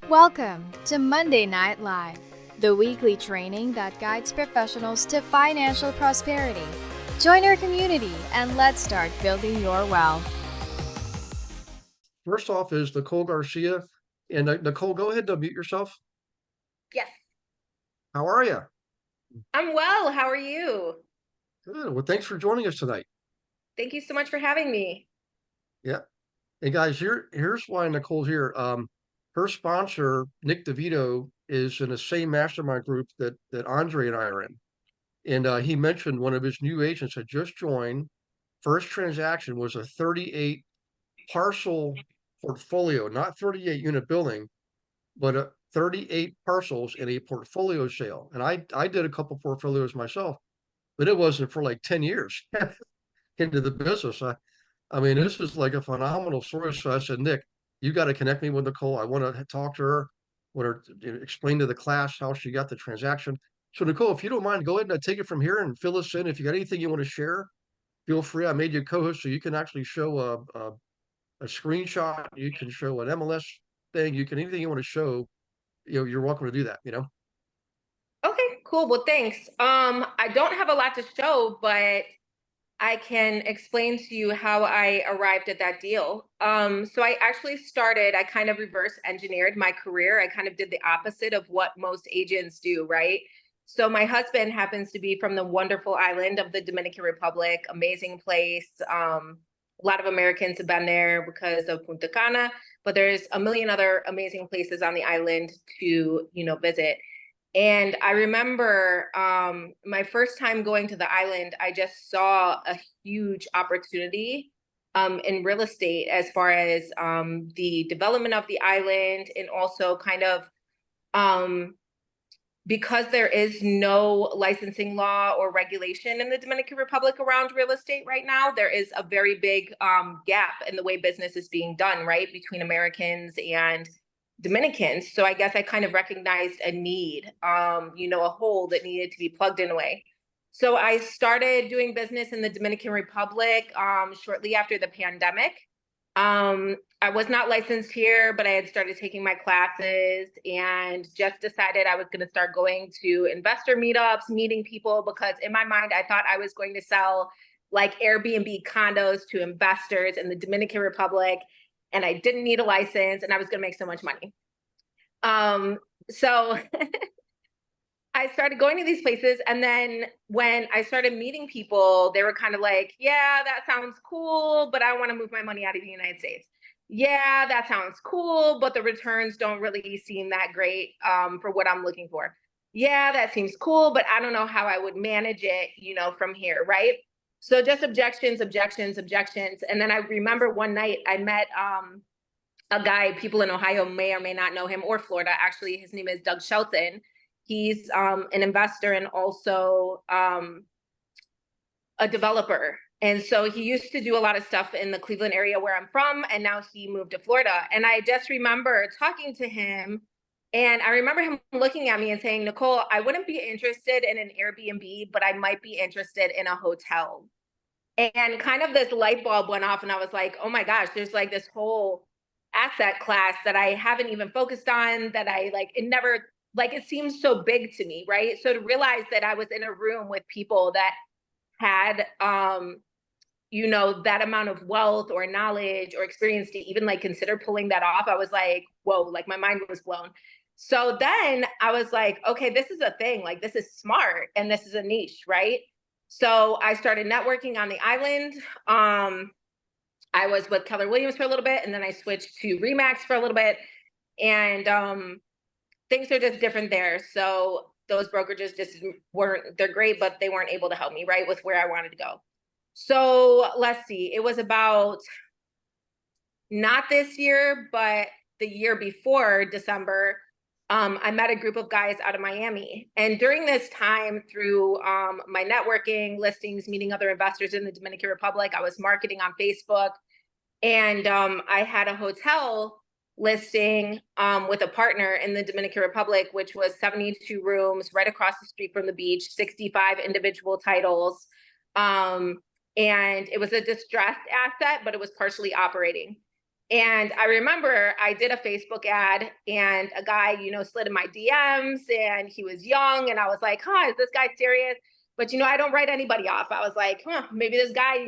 Welcome to Monday Night Live, the weekly training that guides professionals to financial prosperity. Join our community and let's start building your wealth. First off is Nicole Garcia. And Nicole, go ahead and unmute yourself. Yes, How are you? I'm well. How are you? Good. Well, thanks for joining us tonight. Thank you so much for having me. Yeah. And guys, here's why Nicole's here. Her sponsor, Nick DeVito, is in the same mastermind group that Andre and I are in. And he mentioned one of his new agents had just joined. First transaction was a 38 parcel portfolio, not 38 unit building, but 38 parcels in a portfolio sale. And I did a couple portfolios myself, but it wasn't for like 10 years into the business. I mean, this is like a phenomenal story. So I said, Nick, you got to connect me with Nicole. I want to talk to her, want her to explain to the class how she got the transaction. So Nicole, if you don't mind, go ahead and take it from here and fill us in. If you got anything you want to share, feel free. I made you co-host so you can actually show a screenshot. You can show an MLS thing. You can anything you want to show. You're welcome to do that. Okay, cool. Well, thanks. I don't have a lot to show, but I can explain to you how I arrived at that deal. So I kind of reverse engineered my career. I kind of did the opposite of what most agents do, right? So my husband happens to be from the wonderful island of the Dominican Republic, amazing place. A lot of Americans have been there because of Punta Cana, but there's a million other amazing places on the island to, visit. And I remember my first time going to the island, I just saw a huge opportunity in real estate as far as the development of the island, and also kind of um, because there is no licensing law or regulation in the Dominican Republic around real estate right now. There is a very big gap in the way business is being done, right, between Americans and Dominicans. So I guess I kind of recognized a need, a hole that needed to be plugged in a way. So I started doing business in the Dominican Republic shortly after the pandemic. I was not licensed here, but I had started taking my classes and just decided I was going to start going to investor meetups, meeting people, because in my mind, I thought I was going to sell like Airbnb condos to investors in the Dominican Republic. And I didn't need a license and I was going to make so much money. So I started going to these places. And then when I started meeting people, they were kind of like, yeah, that sounds cool, but I want to move my money out of the United States. Yeah, that sounds cool, but the returns don't really seem that great for what I'm looking for. Yeah, that seems cool, but I don't know how I would manage it, from here, right? So just objections, objections, objections. And then I remember one night I met a guy, people in Ohio may or may not know him, or Florida. Actually, his name is Doug Shelton. He's an investor and also a developer. And so he used to do a lot of stuff in the Cleveland area where I'm from, and now he moved to Florida. And I just remember talking to him, and I remember him looking at me and saying, Nicole, I wouldn't be interested in an Airbnb, but I might be interested in a hotel. And kind of this light bulb went off, and I was like, oh my gosh, there's like this whole asset class that I haven't even focused on, that I like, it never, like, it seems so big to me, right? So to realize that I was in a room with people that had that amount of wealth or knowledge or experience to even like consider pulling that off, I was like, whoa, like my mind was blown. So then I was like, okay, this is a thing, like this is smart and this is a niche, right? So I started networking on the island. I was with Keller Williams for a little bit, and then I switched to Remax for a little bit, and things are just different there. So those brokerages just weren't, they're great, but they weren't able to help me, right, with where I wanted to go. So let's see, it was about not this year, but the year before December, I met a group of guys out of Miami. And during this time, through my networking, listings, meeting other investors in the Dominican Republic, I was marketing on Facebook. And I had a hotel listing with a partner in the Dominican Republic, which was 72 rooms right across the street from the beach, 65 individual titles. And it was a distressed asset, but it was partially operating. And I remember I did a Facebook ad and a guy, slid in my DMs and he was young. And I was like, huh, is this guy serious? But, I don't write anybody off. I was like, huh, maybe this guy,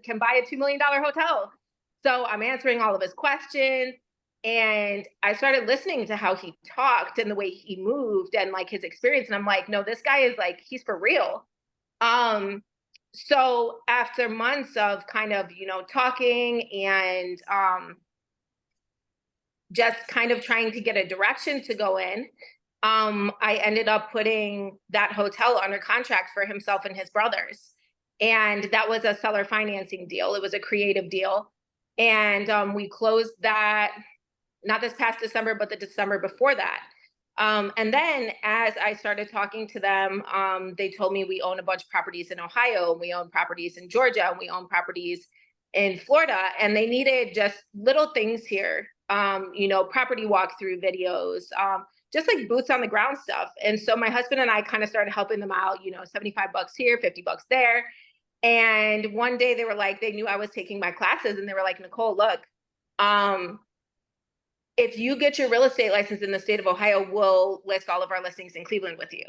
can buy a $2 million hotel. So I'm answering all of his questions. And I started listening to how he talked and the way he moved and like his experience. And I'm like, no, this guy is like, he's for real. So after months of kind of, talking and just kind of trying to get a direction to go in, I ended up putting that hotel under contract for himself and his brothers. And that was a seller financing deal. It was a creative deal. And we closed that not this past December, but the December before that. And then as I started talking to them, they told me we own a bunch of properties in Ohio, and we own properties in Georgia, and we own properties in Florida, and they needed just little things here, property walkthrough videos, just like boots on the ground stuff. And so my husband and I kind of started helping them out, $75 here, $50 there. And one day they were like, they knew I was taking my classes, and they were like, Nicole, look, if you get your real estate license in the state of Ohio, we'll list all of our listings in Cleveland with you.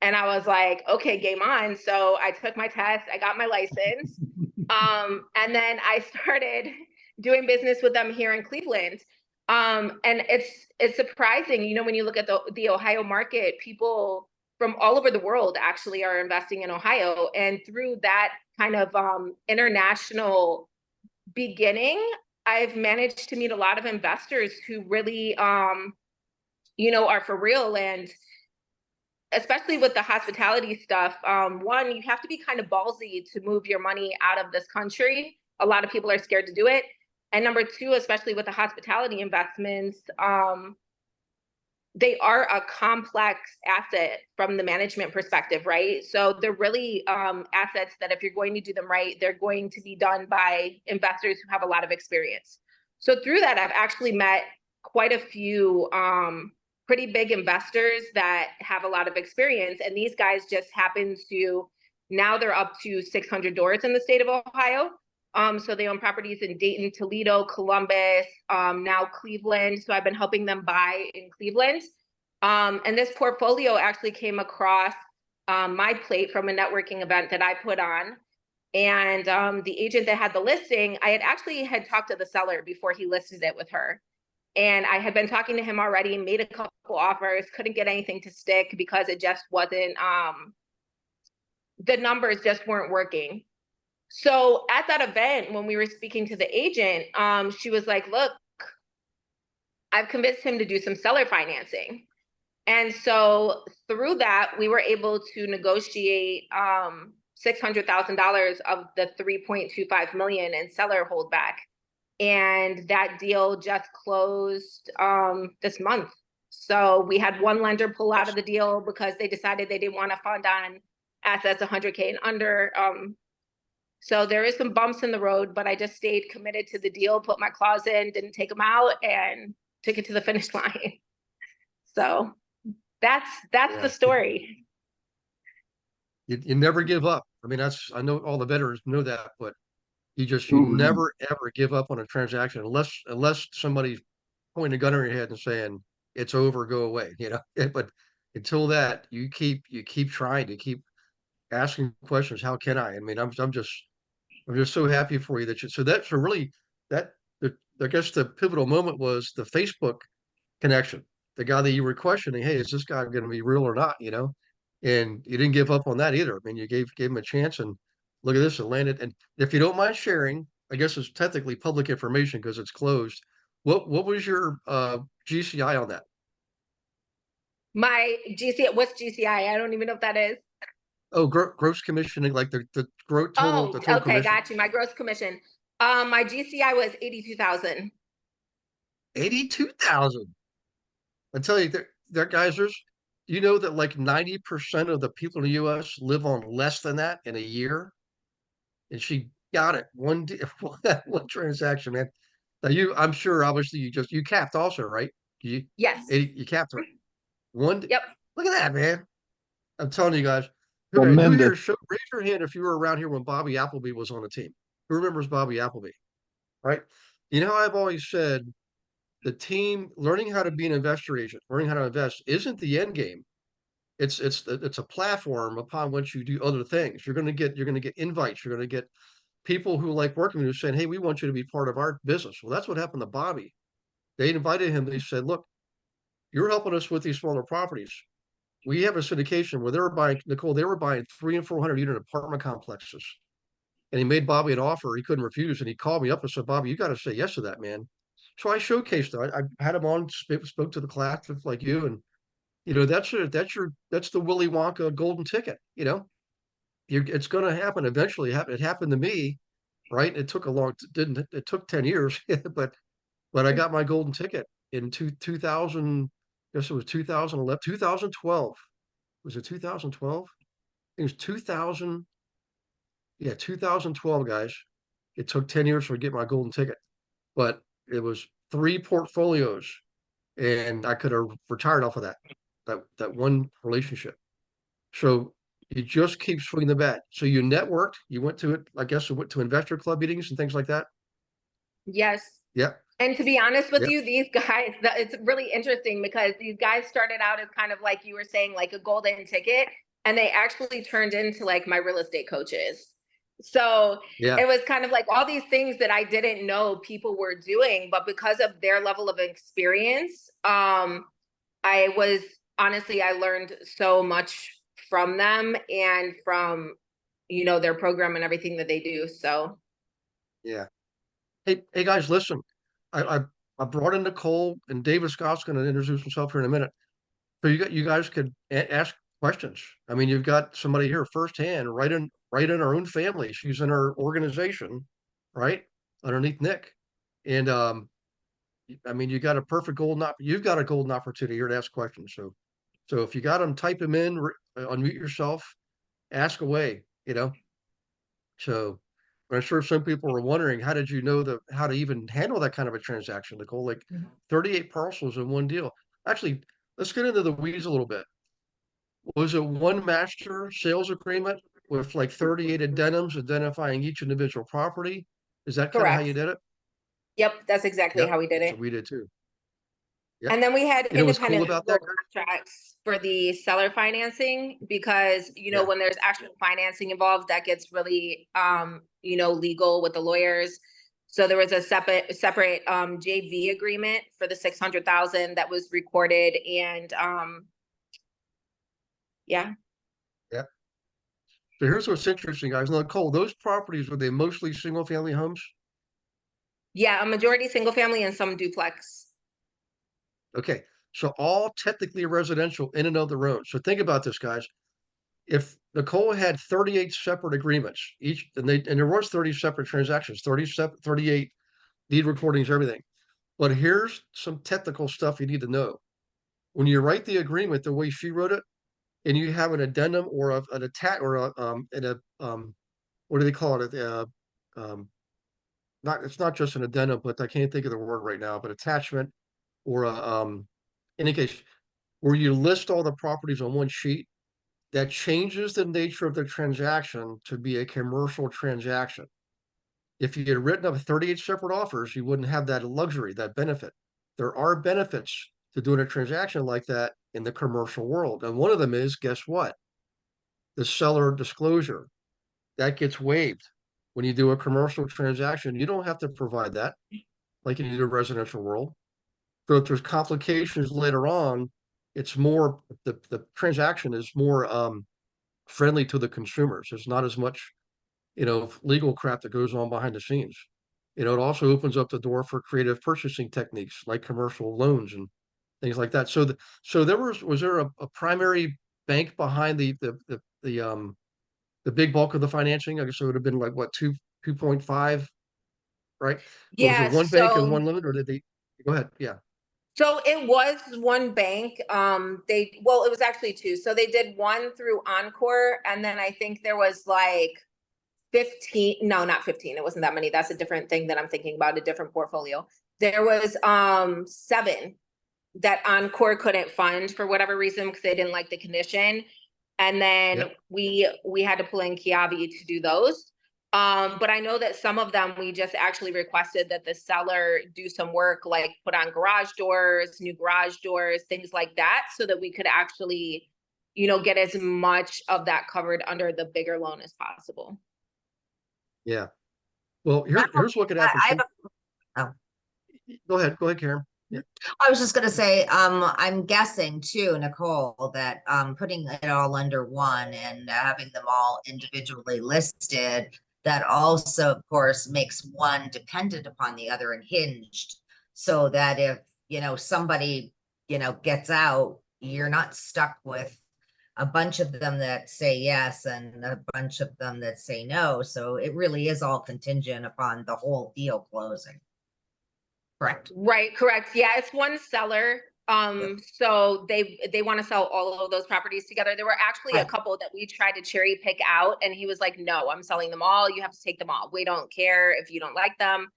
And I was like, okay, game on. So I took my test, I got my license. And then I started doing business with them here in Cleveland. And it's surprising, when you look at the Ohio market, people from all over the world actually are investing in Ohio. And through that kind of international beginning, I've managed to meet a lot of investors who really, are for real. And especially with the hospitality stuff, one, you have to be kind of ballsy to move your money out of this country. A lot of people are scared to do it. And number two, especially with the hospitality investments, they are a complex asset from the management perspective, right? So they're really assets that if you're going to do them right, they're going to be done by investors who have a lot of experience. So through that, I've actually met quite a few pretty big investors that have a lot of experience. And these guys just happen to, now they're up to 600 doors in the state of Ohio. So they own properties in Dayton, Toledo, Columbus, now Cleveland. So I've been helping them buy in Cleveland. And this portfolio actually came across my plate from a networking event that I put on. And the agent that had the listing, I had talked to the seller before he listed it with her. And I had been talking to him already, made a couple offers, couldn't get anything to stick because it just wasn't, the numbers just weren't working. So at that event, when we were speaking to the agent, she was like, look, I've convinced him to do some seller financing. And so through that, we were able to negotiate $600,000 of the $3.25 million in seller holdback. And that deal just closed this month. So we had one lender pull out of the deal because they decided they didn't want to fund on assets 100K and under. So there is some bumps in the road, but I just stayed committed to the deal, put my clause in, didn't take them out, and took it to the finish line. So that's the story. You never give up. I mean, I know all the veterans know that, but you never ever give up on a transaction unless somebody's pointing a gun on your head and saying it's over, go away, But until that, you keep trying to keep asking questions. How can I? I mean, I'm just so happy for you so that's really I guess the pivotal moment was the Facebook connection. The guy that you were questioning, hey, is this guy going to be real or not? And you didn't give up on that either. I mean, you gave him a chance, and look at this, it landed. And if you don't mind sharing, I guess it's technically public information because it's closed. What was your GCI on that? My GCI, what's GCI? I don't even know what that is. Oh, gross commissioning, like the total. Oh, the total okay, commission. got you. My gross commission. My GCI was 82,000. 82,000. I tell you, there guys, that like 90% of the people in the U.S. live on less than that in a year, and she got it one one transaction, man. Now I'm sure, obviously, you capped also, right? Yes. You capped her. One. Yep. Look at that, man. I'm telling you guys. Who Tremendous. here? Raise your hand if you were around here when Bobby Appleby was on the team. Who remembers Bobby Appleby? Right. You know, I've always said the team learning how to be an investor agent, learning how to invest isn't the end game. It's a platform upon which you do other things. You're going to get invites. You're going to get people who like working with you saying, "Hey, we want you to be part of our business." Well, that's what happened to Bobby. They invited him. They said, "Look, you're helping us with these smaller properties. We have a syndication where they were buying, Nicole, they were buying 300 and 400 unit apartment complexes." And he made Bobby an offer he couldn't refuse. And he called me up and said, "Bobby, you got to say yes to that, man." So I showcased it. I had him on, spoke to the class like you, and that's the Willy Wonka golden ticket. It's going to happen eventually. It happened to me, right? It took a long, didn't it took 10 years, but I got my golden ticket in 2000. I guess it was 2011, 2012. Was it 2012? It was 2000. Yeah, 2012, guys. It took 10 years for me to get my golden ticket, but it was three portfolios, and I could have retired off of that one relationship. So you just keep swinging the bat. So you networked, you went to it, I guess you went to investor club meetings and things like that. Yes. Yeah, And to be honest with yeah, you, these guys, it's really interesting because these guys started out as kind of like you were saying, like a golden ticket, and they actually turned into like my real estate coaches. So yeah, it was kind of like all these things that I didn't know people were doing, but because of their level of experience, I was honestly, I learned so much from them and from, their program and everything that they do. So yeah. Hey guys, listen. I I, I brought in Nicole, and David Scott's going to introduce himself here in a minute. So you guys could ask questions. I mean, you've got somebody here firsthand, right in our own family. She's in our organization, right underneath Nick, and I mean, you've got a golden opportunity here to ask questions. So if you got them, type them in, unmute yourself, ask away. So I'm sure some people were wondering, how did you know how to even handle that kind of a transaction, Nicole? Like 38 parcels in one deal. Actually, let's get into the weeds a little bit. Was it one master sales agreement with like 38 addendums identifying each individual property? Is that kind of how correct. you did it? Yep, that's exactly Yep. how we did So it. we did too. Yep. And then we had You know what's cool independent about legal that, guys? contracts for the seller financing because, Yeah. when there's actual financing involved, that gets really, legal with the lawyers. So there was a separate JV agreement for the 600,000 that was recorded, and yeah, Yeah. So here's what's interesting, guys. Now, Nicole, those properties, were they mostly single family homes? yeah, a majority single family and some duplex. Okay. So all technically residential in and of their own. So think about this, guys. If Nicole had 38 separate agreements, and there was 30 separate transactions, 38 deed recordings, everything. But here's some technical stuff you need to know. When you write the agreement the way she wrote it, and you have an addendum or an attach or what do they call it? Not It's not just an addendum, but I can't think of the word right now, but attachment or in any case, where you list all the properties on one sheet, that changes the nature of the transaction to be a commercial transaction. If you had written up 38 separate offers, you wouldn't have that luxury, that benefit. There are benefits to doing a transaction like that in the commercial world. And one of them is, guess what? The seller disclosure. That gets waived. When you do a commercial transaction, you don't have to provide that like in the residential world. So if there's complications later on, it's more the transaction is more friendly to the consumers. There's not as much, legal crap that goes on behind the scenes. It also opens up the door for creative purchasing techniques like commercial loans and things like that. So was there a primary bank behind the big bulk of the financing? I guess it would have been like what 2.5, right? But was it Yeah, one bank and one loan, or did they go ahead? Yeah. so it was one bank. It was actually two. So they did one through Encore, and then I think there was like 15. No, not 15. It wasn't that many. That's a different thing that I'm thinking about, a different portfolio. There was seven that Encore couldn't fund for whatever reason because they didn't like the condition. And then Yep. we had to pull in Kiavi to do those. But I know that some of them we just actually requested that the seller do some work, like put on garage doors, new garage doors, things like that, so that we could actually, get as much of that covered under the bigger loan as possible. Yeah. Well, I here's what could happen. have oh, Go ahead, Karen. Yeah. I was just going to say, I'm guessing too, Nicole, that putting it all under one and having them all individually listed, that also, of course, makes one dependent upon the other and hinged, so that if, somebody, gets out, you're not stuck with a bunch of them that say yes and a bunch of them that say no. So it really is all contingent upon the whole deal closing. Correct. Right, correct. Yeah, it's one seller. Yep. So they want to sell all of those properties together. There were actually a Right. couple that we tried to cherry pick out, and he was like, "No, I'm selling them all. You have to take them all. We don't care if you don't like them."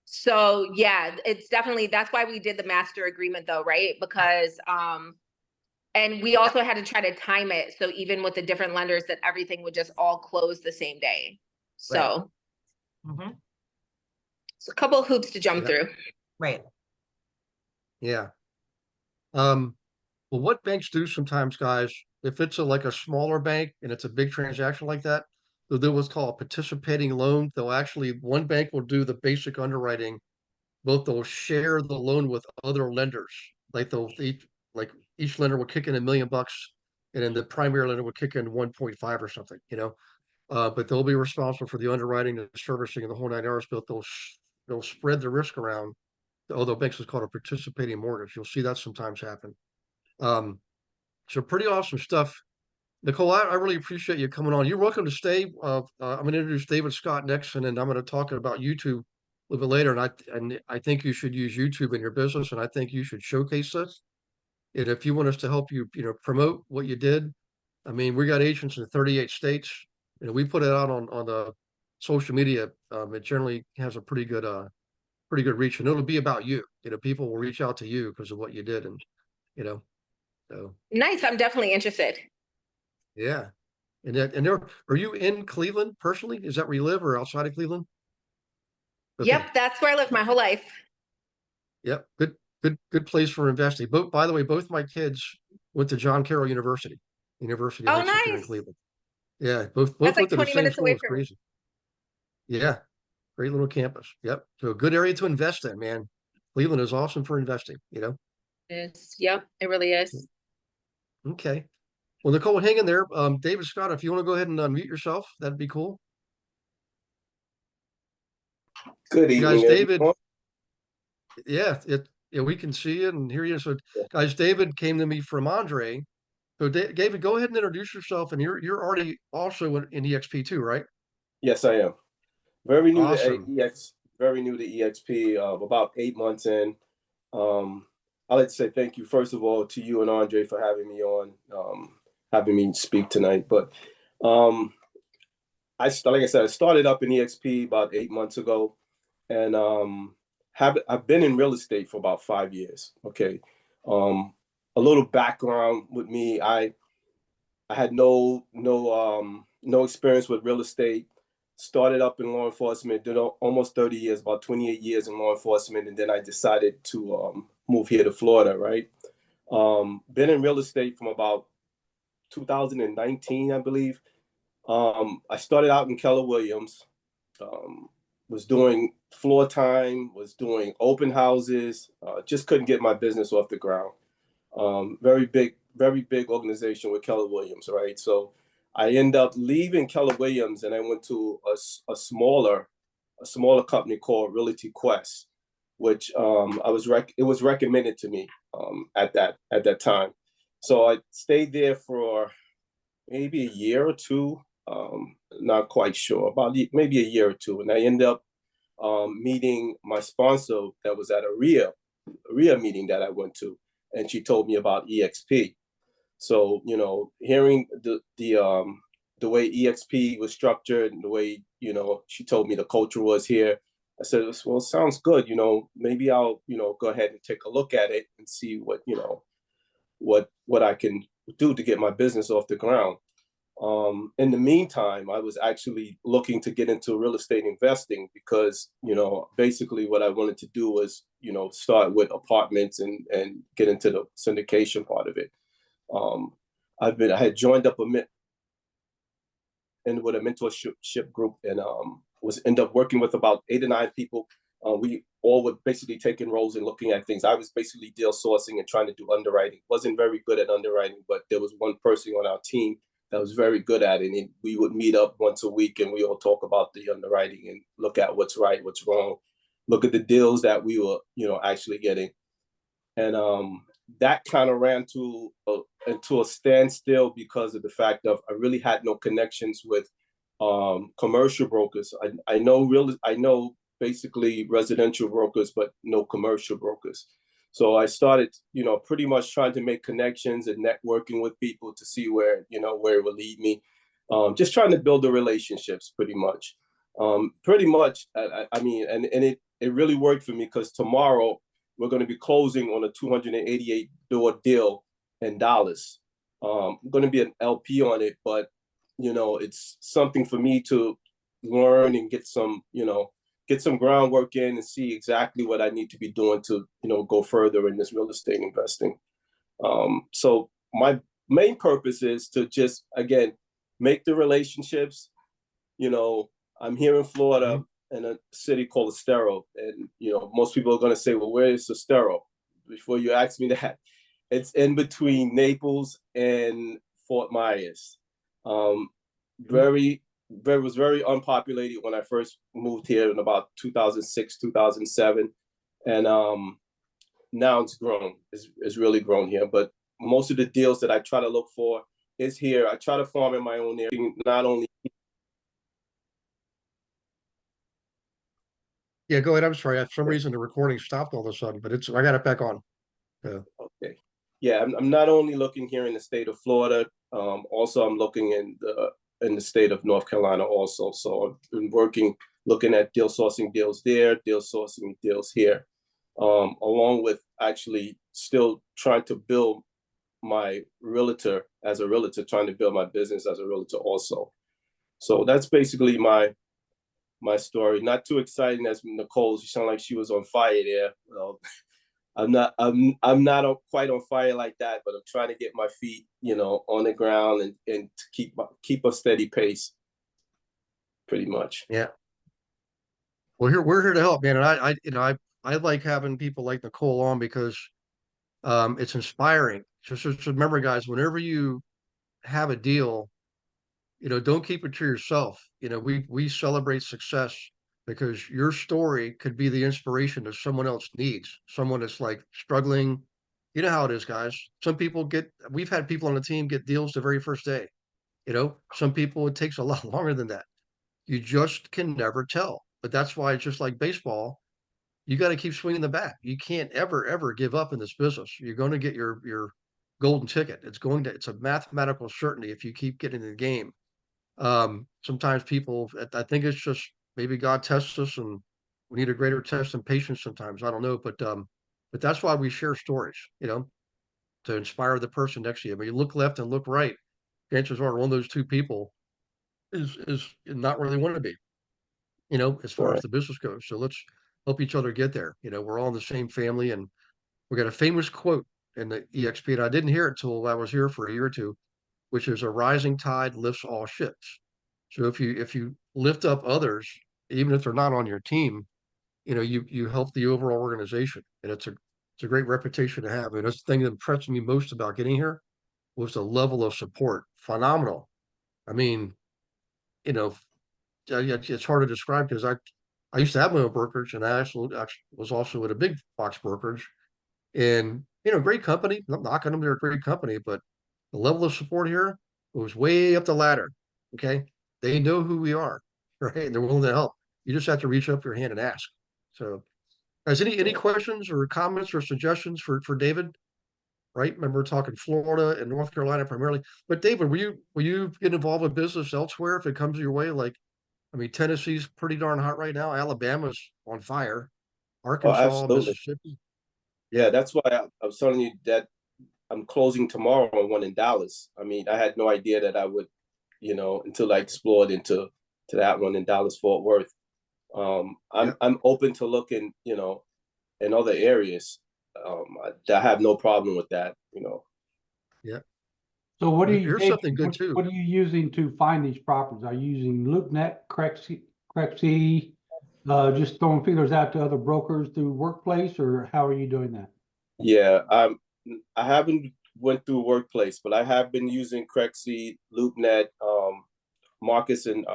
So yeah, it's definitely, that's why we did the master agreement though, right? Because and we also had to try to time it, so even with the different lenders, that everything would just all close the same day. So Mm-hmm. it's a couple of hoops to jump Yeah. through. Right. Yeah. Well, what banks do sometimes, guys, if it's like a smaller bank and it's a big transaction like that, they'll do what's called a participating loan. They'll actually, one bank will do the basic underwriting, both they'll share the loan with other lenders. Like each lender will kick in $1 million, and then the primary lender will kick in 1.5 or something, but they'll be responsible for the underwriting, the servicing, and the whole 9 yards. But they'll spread the risk around. Although banks is called a participating mortgage, you'll see that sometimes happen. So pretty awesome stuff. Nicole, I really appreciate you coming on. You're welcome to stay. I'm going to introduce David Scott next, and then I'm going to talk about YouTube a little bit later. And I think you should use YouTube in your business, and I think you should showcase this. And if you want us to help you, promote what you did, I mean, we got agents in 38 states. We put it out on the social media. It generally has a pretty good reach, and it'll be about you. People will reach out to you because of what you did, and so Nice. I'm definitely interested. yeah. Are you in Cleveland personally? Is that where you live, or outside of Cleveland? Okay. Yep, that's where I lived my whole life. Yep. Good place for investing. By the way, both my kids went to John Carroll University, University of Oh, Lexington in nice. Cleveland. Yeah, both That's went like to the 20 same minutes school. away It's from me. crazy. Yeah, great little campus. Yep. So a good area to invest in, man. Cleveland is awesome for investing. Yep, it really is. Okay. Well, Nicole, hang in there. David Scott, if you want to go ahead and unmute yourself, that'd be cool. Good Guys, evening, David, everyone. yeah, we can see you and hear you. So, guys, David came to me from Andre. So, David, go ahead and introduce yourself. And you're already also in EXP too, right? Yes, I am. Very new Awesome. to very new to EXP. About 8 months in. I'd like to say thank you first of all to you and Andre for having me on, having me speak tonight. But like I said, I started up in EXP about 8 months ago, and I've been in real estate for about 5 years. Okay, a little background with me: I had no experience with real estate. Started up in law enforcement, did almost 30 years, about 28 years in law enforcement, and then I decided to move here to Florida. Right, been in real estate from about 2019, I believe. I started out in Keller Williams. Was doing floor time, was doing open houses, just couldn't get my business off the ground. Very big organization with Keller Williams, right? So I end up leaving Keller Williams and I went to a smaller company called Realty Quest, which it was recommended to me at that time. So I stayed there for maybe a year or two. Not quite sure, about maybe a year or two. And I ended up meeting my sponsor that was at a RIA meeting that I went to, and she told me about EXP. So, hearing the way EXP was structured and the way, she told me the culture was here, I said, well, it sounds good. Maybe I'll, go ahead and take a look at it and see what I can do to get my business off the ground. In the meantime, I was actually looking to get into real estate investing because, basically what I wanted to do was, start with apartments and get into the syndication part of it. I had joined up with a mentorship group and was end up working with about 8 or 9 people. We all were basically taking roles and looking at things. I was basically deal sourcing and trying to do underwriting. Wasn't very good at underwriting, but there was one person on our team that was very good at it. And we would meet up once a week and we all talk about the underwriting and look at what's right, what's wrong, look at the deals that we were, actually getting. And that kind of ran into a standstill because of the fact of I really had no connections with commercial brokers. I know basically residential brokers, but no commercial brokers. So I started, pretty much trying to make connections and networking with people to see where it would lead me. Just trying to build the relationships pretty much. I mean, and it really worked for me because tomorrow we're going to be closing on a 288 door deal in Dallas. I'm going to be an LP on it, but it's something for me to learn and get some groundwork in and see exactly what I need to be doing to, go further in this real estate investing. So my main purpose is to just, again, make the relationships. I'm here in Florida in a city called Estero. And, most people are going to say, well, where is Estero? Before you ask me that, it's in between Naples and Fort Myers. Was very unpopulated when I first moved here in about 2006, 2007. And now it's grown. It's really grown here. But most of the deals that I try to look for is here. I try to farm in my own area, not only. Yeah, go ahead. I'm sorry. For some reason, the recording stopped all of a sudden, but I got it back on. Yeah. Okay. Yeah, I'm not only looking here in the state of Florida. Also, I'm looking in the state of North Carolina also. So I've been looking at deal sourcing deals there, deal sourcing deals here, along with actually still trying to build my trying to build my business as a realtor also. So that's basically my story. Not too exciting as Nicole. She sounded like she was on fire there. Well, I'm not quite on fire like that, but I'm trying to get my feet, on the ground and to keep a steady pace. Pretty much. Yeah. Well, we're here to help, man. And I like having people like Nicole on because it's inspiring. Just remember, guys, whenever you have a deal, don't keep it to yourself. We celebrate success because your story could be the inspiration that someone else needs. Someone that's like struggling. You know how it is, guys. We've had people on the team get deals the very first day. Some people, it takes a lot longer than that. You just can never tell. But that's why it's just like baseball. You got to keep swinging the bat. You can't ever give up in this business. You're going to get your golden ticket. It's a mathematical certainty if you keep getting in the game. Sometimes people, I think it's just maybe God tests us and we need a greater test than patience sometimes. I don't know, but that's why we share stories, to inspire the person next to you. I mean, you look left and look right. Chances are one of those two people is not where they want to be, as far as the business goes. So let's help each other get there. We're all in the same family, and we got a famous quote in the EXP, and I didn't hear it till I was here for a year or two, which is a rising tide lifts all ships. So if you lift up others, even if they're not on your team, you help the overall organization, and it's a great reputation to have. And that's the thing that impressed me most about getting here was the level of support. Phenomenal. I mean, it's hard to describe because I used to have my own brokerage, and I actually was also at a big box brokerage, and great company. I'm not knocking them; they're a great company, but the level of support here was way up the ladder. Okay, they know who we are, right? And they're willing to help. You just have to reach up your hand and ask. So, guys, any questions or comments or suggestions for David? Right? Remember, we're talking Florida and North Carolina primarily. But David, will you get involved with business elsewhere if it comes your way? Like, I mean, Tennessee's pretty darn hot right now. Alabama's on fire. Oh, Arkansas, absolutely. Mississippi. Yeah, that's why I was telling you that I'm closing tomorrow on one in Dallas. I mean, I had no idea that I would until I explored into that one in Dallas Fort Worth. I'm open to looking, in other areas. I have no problem with that. Yeah. So what are you, Here's something good too. what are you using to find these properties? Are you using LoopNet, Crexi, just throwing feelers out to other brokers through Workplace, or how are you doing that? Yeah, I haven't went through Workplace, but I have been using Crexi, LoopNet, Marcus, and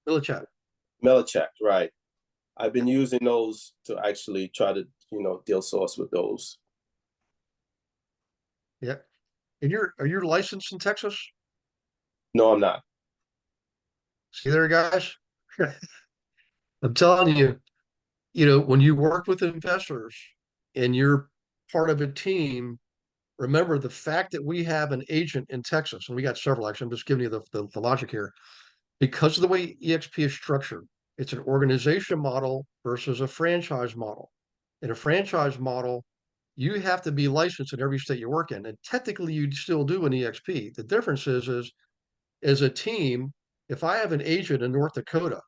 Millichap, right? I've been using those to actually try to deal source with those. Yeah. And are you licensed in Texas? No, I'm not. See there, guys? I'm telling you, when you work with investors and you're part of a team, remember the fact that we have an agent in Texas, and we got several, actually, I'm just giving you the logic here. Because of the way EXP is structured, it's an organization model versus a franchise model. In a franchise model, you have to be licensed in every state you work in. And technically you still do in EXP. The difference is as a team, if I have an agent in North Dakota,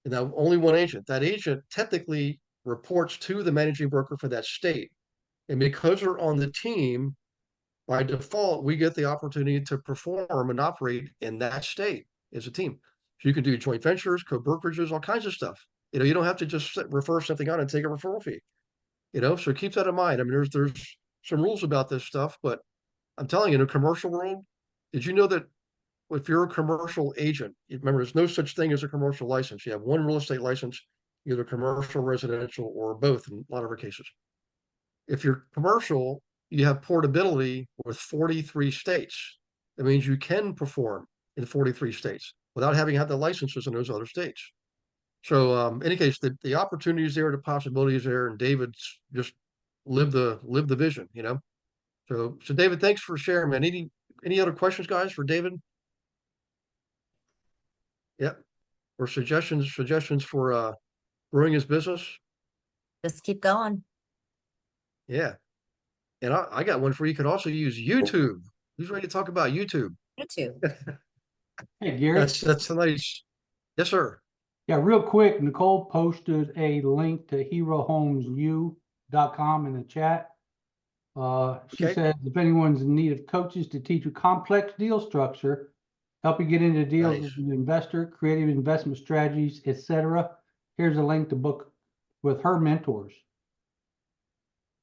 and now only one agent, that agent technically reports to the managing broker for that state. And because they're on the team, by default, we get the opportunity to perform and operate in that state as a team. So you can do joint ventures, co-brokerages, all kinds of stuff. You don't have to just refer something out and take a referral fee. So keep that in mind. I mean, there's some rules about this stuff, but I'm telling you, in a commercial world, did you know that if you're a commercial agent, remember, there's no such thing as a commercial license. You have one real estate license, either commercial, residential, or both in a lot of our cases. If you're commercial, you have portability with 43 states. That means you can perform in 43 states without having had the licenses in those other states. So, in any case, the opportunity is there, the possibility is there, and David's just live the vision, So, David, thanks for sharing, man. Any other questions, guys, for David? Yep. Or suggestions for growing his business? Just keep going. Yeah. And I got one for you. You could also use YouTube. Who's ready to talk about YouTube? YouTube. Hey, Gary. That's a nice. Yes, sir. Yeah, real quick, Nicole posted a link to herohomesu.com in the chat. She says, if anyone's in need of coaches to teach you complex deal structure, help you get into deals as an investor, creative investment strategies, etc., here's a link to book with her mentors.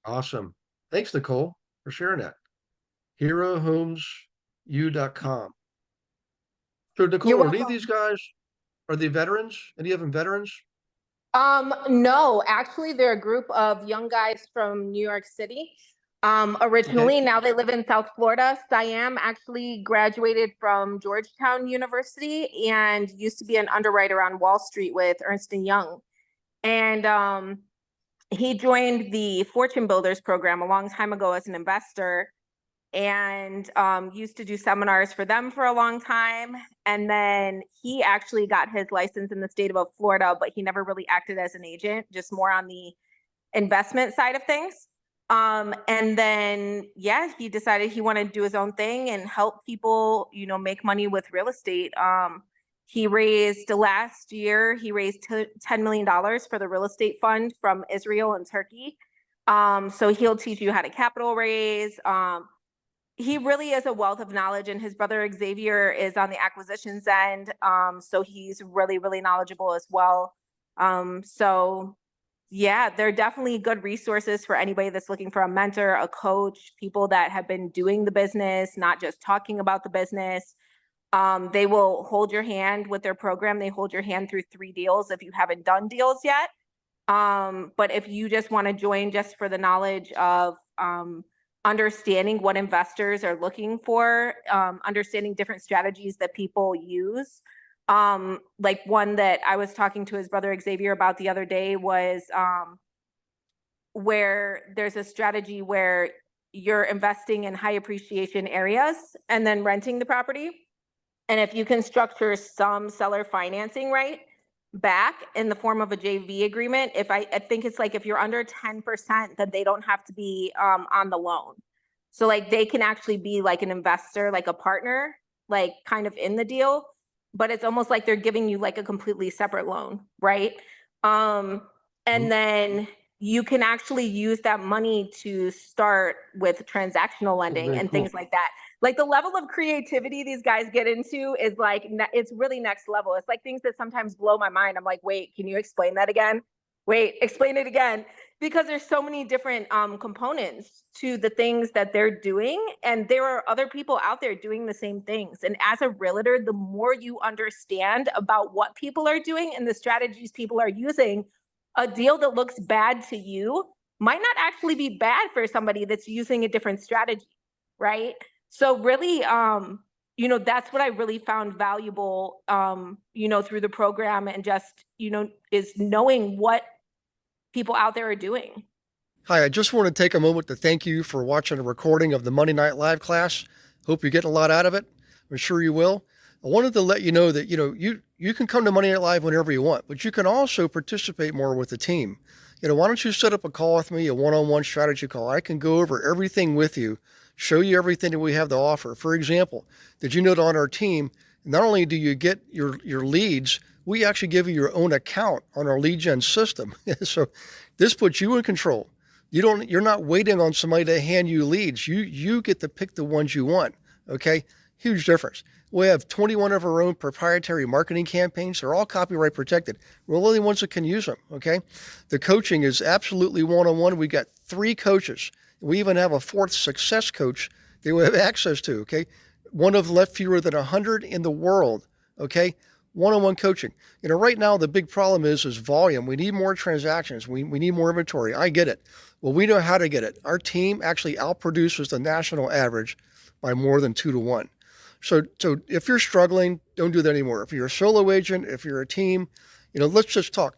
Awesome. Thanks, Nicole, for sharing that. herohomesu.com. So, Nicole, are any of these guys, are they veterans? Any of them veterans? No, actually, they're a group of young guys from New York City. Originally, now they live in South Florida. Siam actually graduated from Georgetown University and used to be an underwriter on Wall Street with Ernst & Young. And he joined the Fortune Builders program a long time ago as an investor, and used to do seminars for them for a long time. And then he actually got his license in the state of Florida, but he never really acted as an agent, just more on the investment side of things. And then, he decided he wanted to do his own thing and help people, make money with real estate. He raised last year, $10 million for the real estate fund from Israel and Turkey. So he'll teach you how to capital raise. He really is a wealth of knowledge, and his brother Xavier is on the acquisitions end. So he's really, really knowledgeable as well. They're definitely good resources for anybody that's looking for a mentor, a coach, people that have been doing the business, not just talking about the business. They will hold your hand with their program. They hold your hand through 3 deals if you haven't done deals yet. But if you just want to join just for the knowledge of understanding what investors are looking for, understanding different strategies that people use. Like one that I was talking to his brother Xavier about the other day was where there's a strategy where you're investing in high appreciation areas and then renting the property. And if you can structure some seller financing right back in the form of a JV agreement, I think it's like if you're under 10%, then they don't have to be on the loan. So like they can actually be like an investor, like a partner, like kind of in the deal, but it's almost like they're giving you like a completely separate loan, right? And then you can actually use that money to start with transactional lending very and cool. things like that. Like the level of creativity these guys get into is like, it's really next level. It's like things that sometimes blow my mind. I'm like, wait, can you explain that again? Wait, explain it again. Because there's so many different components to the things that they're doing. And there are other people out there doing the same things. And as a realtor, the more you understand about what people are doing and the strategies people are using, a deal that looks bad to you might not actually be bad for somebody that's using a different strategy, right? So really, that's what I really found valuable, through the program, and just, is knowing what people out there are doing. Hi, I just want to take a moment to thank you for watching a recording of the Monday Night Live class. Hope you're getting a lot out of it. I'm sure you will. I wanted to let you know that, you can come to Monday Night Live whenever you want, but you can also participate more with the team. Why don't you set up a call with me, a one-on-one strategy call? I can go over everything with you, show you everything that we have to offer. For example, did you know that on our team, not only do you get your leads, we actually give you your own account on our lead gen system. So this puts you in control. You're not waiting on somebody to hand you leads. You get to pick the ones you want. Okay. Huge difference. We have 21 of our own proprietary marketing campaigns. They're all copyright protected. We're the only ones that can use them. Okay. The coaching is absolutely one-on-one. We got 3 coaches. We even have a 4th success coach that we have access to. Okay. One of left fewer than 100 in the world. Okay. One-on-one coaching. Right now the big problem is volume. We need more transactions. We need more inventory. I get it. Well, we know how to get it. Our team actually outproduces the national average by more than 2 to 1. So if you're struggling, don't do that anymore. If you're a solo agent, if you're a team, let's just talk.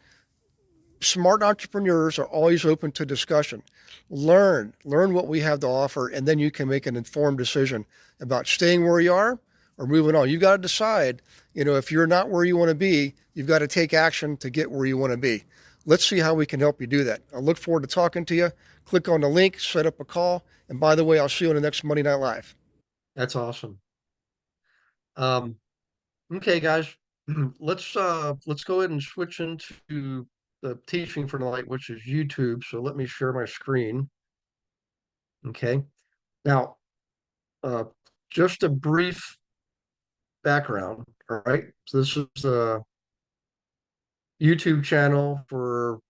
Smart entrepreneurs are always open to discussion. Learn what we have to offer, and then you can make an informed decision about staying where you are or moving on. You've got to decide, if you're not where you want to be, you've got to take action to get where you want to be. Let's see how we can help you do that. I look forward to talking to you. Click on the link, set up a call. And by the way, I'll see you on the next Monday Night Live. That's awesome. Okay, guys, let's go ahead and switch into the teaching for tonight, which is YouTube. So let me share my screen. Okay. Now, just a brief background. All right. So this is the YouTube channel for,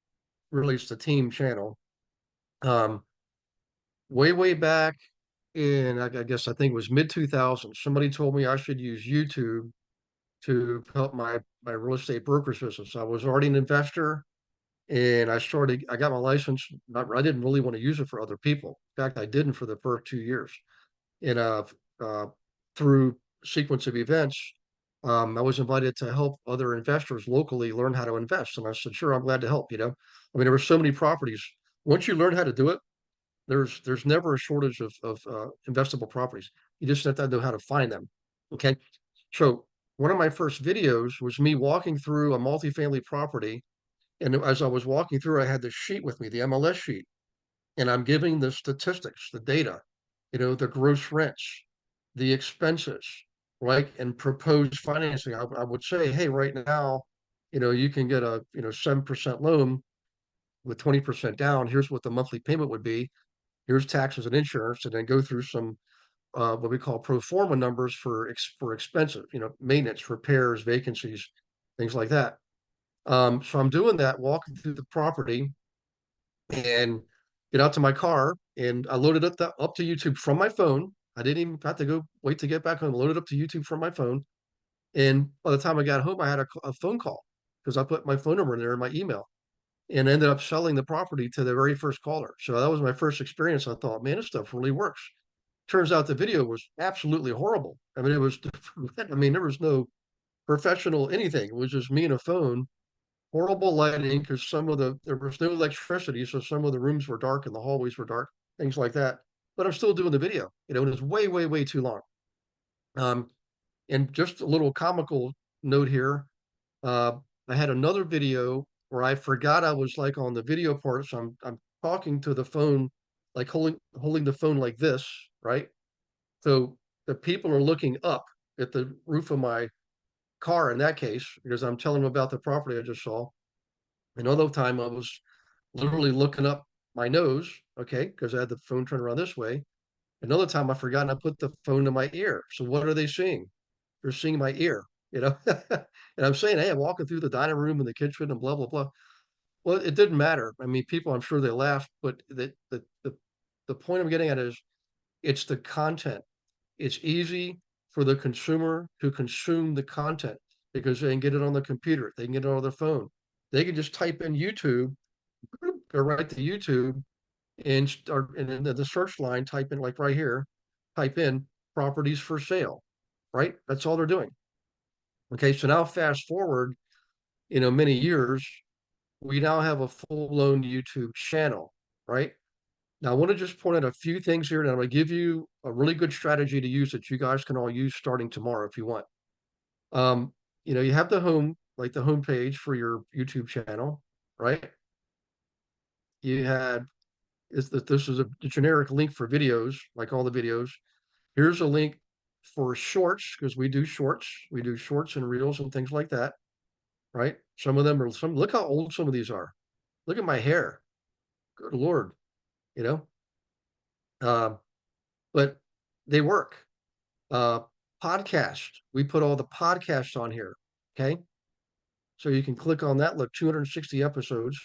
really, it's the team channel. Way back in, I guess, I think it was mid-2000s, somebody told me I should use YouTube to help my real estate brokerage business. I was already an investor, and I got my license. I didn't really want to use it for other people. In fact, I didn't for the first 2 years. And through sequence of events, I was invited to help other investors locally learn how to invest. And I said, sure, I'm glad to help. There were so many properties. Once you learn how to do it, there's never a shortage of investable properties. You just have to know how to find them. Okay. So one of my first videos was me walking through a multifamily property. And as I was walking through, I had this sheet with me, the MLS sheet, and I'm giving the statistics, the data, the gross rents, the expenses, right? And proposed financing. I would say, hey, right now, you can get a, 7% loan with 20% down. Here's what the monthly payment would be. Here's taxes and insurance, and then go through some what we call pro forma numbers for expensive, maintenance, repairs, vacancies, things like that. So I'm doing that, walking through the property, and get out to my car, and I loaded up to YouTube from my phone. I didn't even have to go wait to get back home. Loaded up to YouTube from my phone, and by the time I got home, I had a phone call because I put my phone number in there in my email, and ended up selling the property to the very first caller. So that was my first experience. I thought, man, this stuff really works. Turns out the video was absolutely horrible. It was, there was no professional anything. It was just me and a phone, horrible lighting because there was no electricity. So some of the rooms were dark and the hallways were dark, things like that. But I'm still doing the video, and it's way too long. And just a little comical note here. I had another video where I forgot I was like on the video part. So I'm talking to the phone, like holding the phone like this, right? So the people are looking up at the roof of my car in that case, because I'm telling them about the property I just saw. Another time I was literally looking up my nose, okay, because I had the phone turned around this way. Another time I forgot and I put the phone to my ear. So what are they seeing? They're seeing my ear, you know? And I'm saying, hey, I'm walking through the dining room and the kitchen and blah, blah, blah. Well, it didn't matter. I mean, people, I'm sure they laughed, but the point I'm getting at is it's the content. It's easy for the consumer to consume the content because they can get it on the computer, they can get it on their phone. They can just type in YouTube, go right to YouTube and start, and in the search line, type in, like right here, type in properties for sale, right? That's all they're doing. Okay, so now fast forward, many years, we now have a full-blown YouTube channel, right? Now, I want to just point out a few things here, and I'm going to give you a really good strategy to use that you guys can all use starting tomorrow if you want. You have the home, like the home page for your YouTube channel, right? You had this is a generic link for videos, like all the videos. Here's a link for shorts because we do shorts. We do shorts and reels and things like that, right? Some of them are look how old some of these are. Look at my hair. Good Lord, you know. But they work. Uh, podcast. We put all the podcasts on here. Okay. So you can click on that. Look, 260 episodes.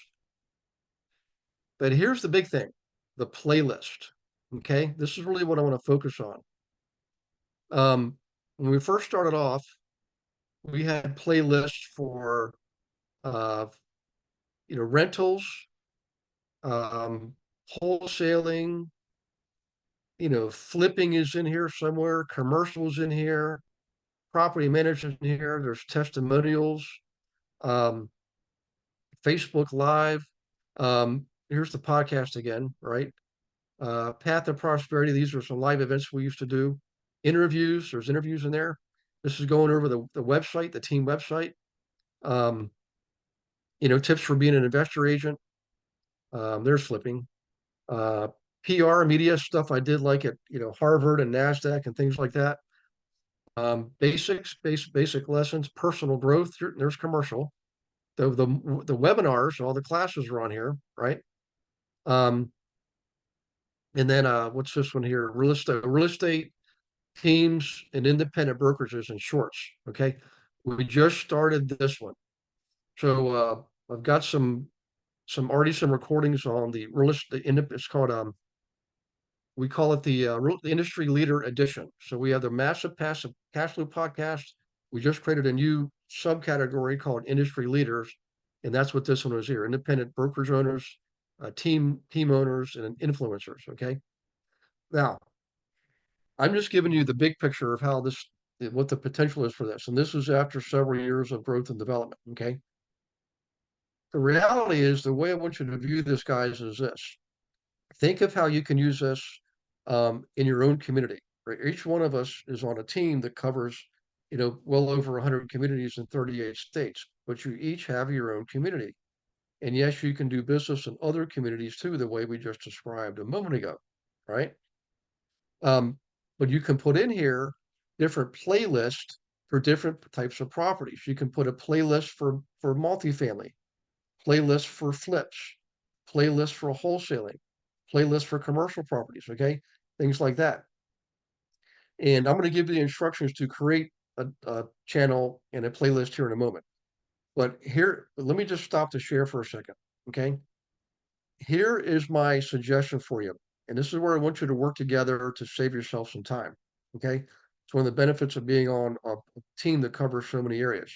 But here's the big thing, the playlist. Okay. This is really what I want to focus on. When we first started off, we had playlists for, uh, rentals, um, wholesaling, flipping is in here somewhere, commercials in here, property management in here, there's testimonials, um, Facebook Live. Here's the podcast again, right? Path of Prosperity. These are some live events we used to do. Interviews. There's interviews in there. This is going over the website, the team website. Tips for being an investor agent. There's flipping. PR media stuff I did like at Harvard and NASDAQ and things like that. Basic lessons, personal growth. There's commercial. The webinars, all the classes are on here, right? And then what's this one here? Real estate teams and independent brokerages and shorts. Okay, we just started this one, so I've got some recordings on the real estate. It's called we call it the industry leader edition. So we have the massive passive cash flow podcast. We just created a new subcategory called industry leaders, and that's what this one is here: independent brokerage owners, team owners, and influencers. Okay, now I'm just giving you the big picture of how what the potential is for this, and this is after several years of growth and development. Okay, the reality is the way I want you to view this, guys, is this: think of how you can use this in your own community. Right? Each one of us is on a team that covers, well over 100 communities in 38 states, but you each have your own community. And yes, you can do business in other communities too, the way we just described a moment ago, right? But you can put in here different playlists for different types of properties. You can put a playlist for multifamily, playlist for flips, playlist for wholesaling, playlist for commercial properties, okay? Things like that. And I'm going to give you the instructions to create a channel and a playlist here in a moment. But let me just stop the share for a second, okay? Here is my suggestion for you. And this is where I want you to work together to save yourself some time, okay? It's one of the benefits of being on a team that covers so many areas.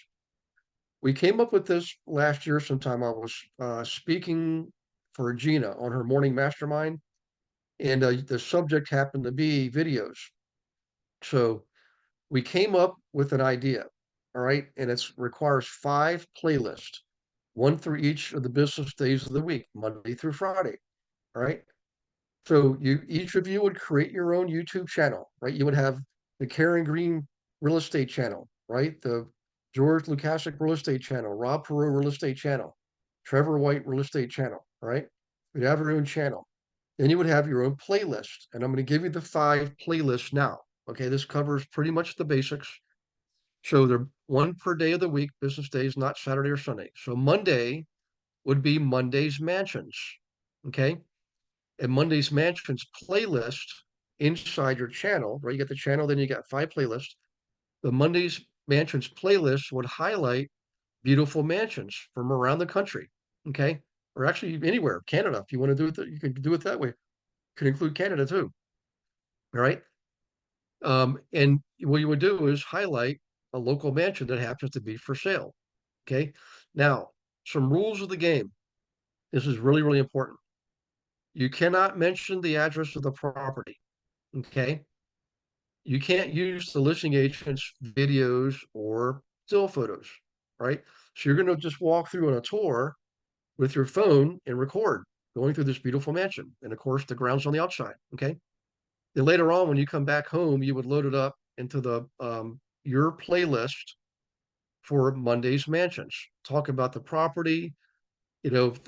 We came up with this last year sometime. I was speaking for Gina on her morning mastermind, and the subject happened to be videos. So we came up with an idea, all right? And it requires 5 playlists, one for each of the business days of the week, Monday through Friday, all right? So each of you would create your own YouTube channel, right? You would have the Karen Green real estate channel, right? The George Lukasik real estate channel, Rob Perot real estate channel, Trevor White real estate channel, right? You'd have your own channel. Then you would have your own playlist. And I'm going to give you the 5 playlists now. Okay, this covers pretty much the basics. So they're one per day of the week, business days, not Saturday or Sunday. So Monday would be Monday's Mansions. Okay. And Monday's Mansions playlist inside your channel, right? You get the channel, then you got 5 playlists. The Monday's Mansions playlist would highlight beautiful mansions from around the country. Okay. Or actually anywhere, Canada. If you want to do it, you can do it that way. Could include Canada too. All right. And what you would do is highlight a local mansion that happens to be for sale. Okay. Now, some rules of the game. This is really, really important. You cannot mention the address of the property. Okay. You can't use the listing agent's videos or still photos. Right. So you're going to just walk through on a tour with your phone and record going through this beautiful mansion. And of course, the ground's on the outside. Okay. Then later on, when you come back home, you would load it up into the your playlist for Monday's Mansions. Talk about the property, and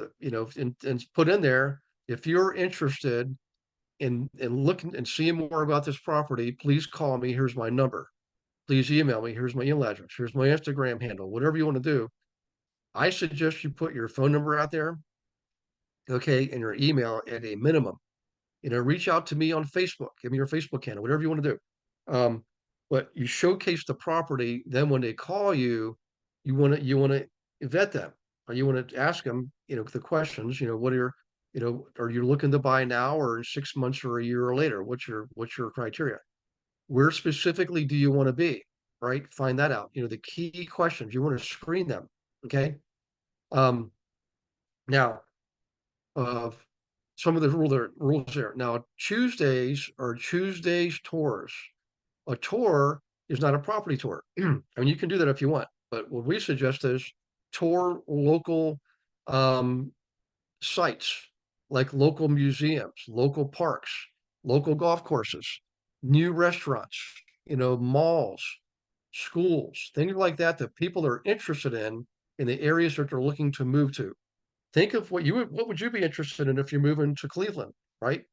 put in there if you're interested in looking and seeing more about this property. Please call me. Here's my number. Please email me. Here's my email address. Here's my Instagram handle. Whatever you want to do. I suggest you put your phone number out there, okay, and your email at a minimum. Reach out to me on Facebook. Give me your Facebook handle, whatever you want to do. But you showcase the property. Then when they call you, you want to vet them, or you want to ask them, the questions. What are you looking to buy now, or in 6 months, or a year, or later? What's your criteria? Where specifically do you want to be? Right? Find that out. The key questions. You want to screen them. Okay. Now, uh, some of the rules there. Now, Tuesdays are Tuesdays tours. A tour is not a property tour. I mean, you can do that if you want, but what we suggest is tour local sites, like local museums, local parks, local golf courses, new restaurants, malls, schools, things like that people are interested in the areas that they're looking to move to. Think of what would you be interested in if you're moving to Cleveland, right?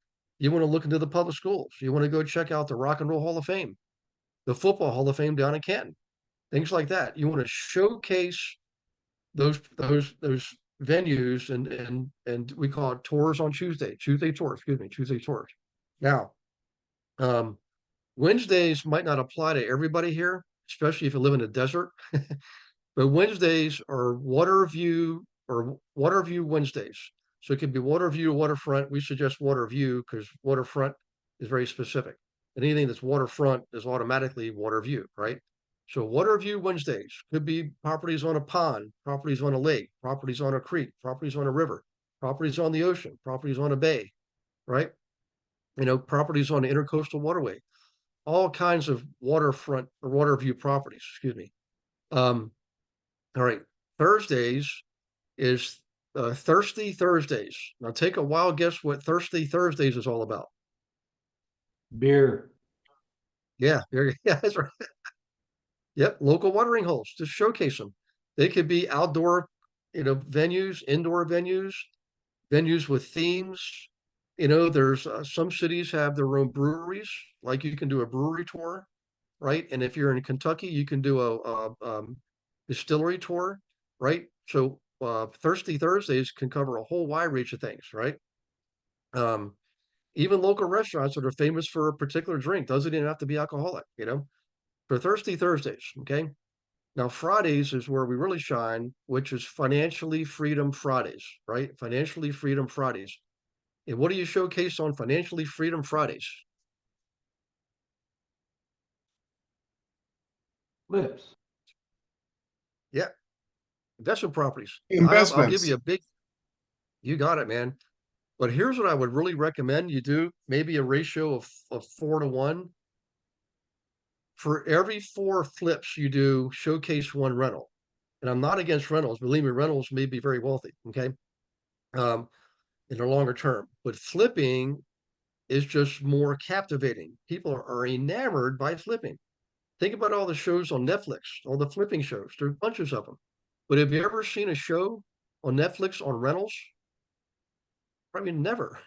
You want to look into the public schools. You want to go check out the Rock and Roll Hall of Fame, the Football Hall of Fame down in Canton, things like that. You want to showcase those venues, and we call it tours on Tuesday tours, excuse me, Tuesday tours. Now, Wednesdays might not apply to everybody here, especially if you live in the desert. But Wednesdays are water view Wednesdays. So it could be water view or waterfront. We suggest water view because waterfront is very specific. And anything that's waterfront is automatically water view, right? So water view Wednesdays could be properties on a pond, properties on a lake, properties on a creek, properties on a river, properties on the ocean, properties on a bay, right? Properties on the intercoastal waterway, all kinds of waterfront or water view properties, excuse me. All right. Thursdays is Thirsty Thursdays. Now take a wild guess what Thirsty Thursdays is all about. Beer. Yeah, yeah, that's right. Yep, local watering holes. Just showcase them. They could be outdoor, venues, indoor venues with themes. There's some cities have their own breweries. Like you can do a brewery tour, right? And if you're in Kentucky, you can do a distillery tour, right? So Thirsty Thursdays can cover a whole wide range of things, right? Even local restaurants that are famous for a particular drink doesn't even have to be alcoholic, for Thirsty Thursdays. Okay. Now, Fridays is where we really shine, which is Financially Freedom Fridays, right? Financially Freedom Fridays. And what do you showcase on Financially Freedom Fridays? Flips. Yeah. Investment properties. I'll give you Investments. You got it, man. But here's what I would really recommend you do, maybe a ratio of 4 to 1. For every 4 flips you do, showcase 1 rental. And I'm not against rentals. Believe me, rentals may be very wealthy, okay, in the longer term. But flipping is just more captivating. People are enamored by flipping. Think about all the shows on Netflix, all the flipping shows. There's bunches of them. But have you ever seen a show on Netflix on rentals? Probably never.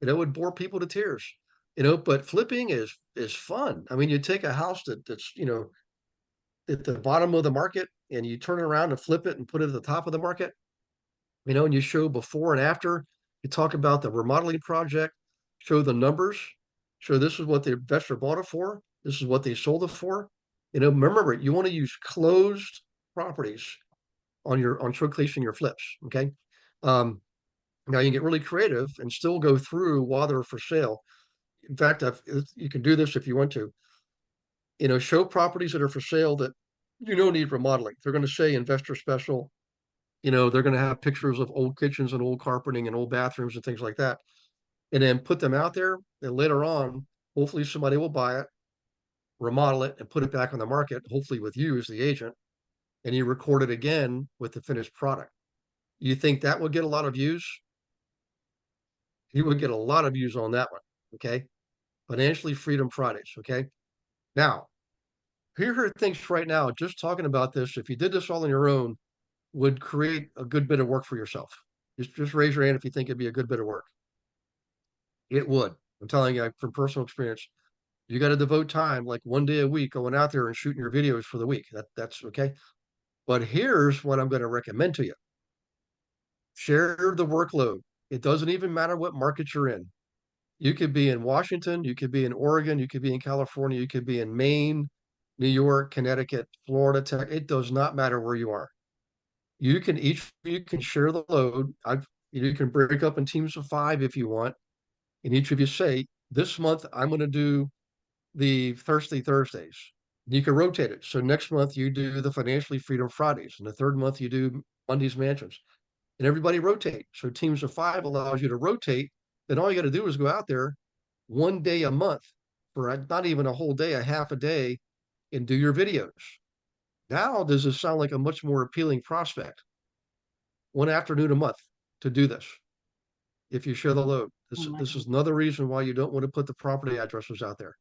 It would bore people to tears, but flipping is fun. I mean, you take a house that's, at the bottom of the market and you turn it around and flip it and put it at the top of the market, and you show before and after. You talk about the remodeling project, show the numbers, show this is what the investor bought it for, this is what they sold it for. Remember, you want to use closed properties on showcasing your flips. Okay. Um, Now you can get really creative and still go through while they're for sale. In fact, you can do this if you want to. Show properties that are for sale that need remodeling. They're going to say investor special. They're going to have pictures of old kitchens and old carpeting and old bathrooms and things like that, and then put them out there. And later on, hopefully somebody will buy it, remodel it, and put it back on the market, hopefully with you as the agent, and you record it again with the finished product. You think that would get a lot of views? You would get a lot of views on that one. Okay. Financially Freedom Fridays. Okay. Now, here are things right now, just talking about this. If you did this all on your own, would create a good bit of work for yourself. Just raise your hand if you think it'd be a good bit of work. It would. I'm telling you from personal experience. You got to devote time, like one day a week, going out there and shooting your videos for the week. That's okay. But here's what I'm going to recommend to you. Share the workload. It doesn't even matter what market you're in. You could be in Washington, you could be in Oregon, you could be in California, you could be in Maine, New York, Connecticut, Florida, Tech. It does not matter where you are. You can share the load. You can break up in teams of 5 if you want. And each of you say, this month I'm going to do the Thirsty Thursdays. You can rotate it. So next month you do the Financially Freedom Fridays, and the third month you do Monday's Mansions. And everybody rotate. So teams of 5 allows you to rotate. Then all you got to do is go out there one day a month for not even a whole day, a half a day, and do your videos. Now, does this sound like a much more appealing prospect? One afternoon a month to do this. If you share the load, this is another reason why you don't want to put the property addresses out there.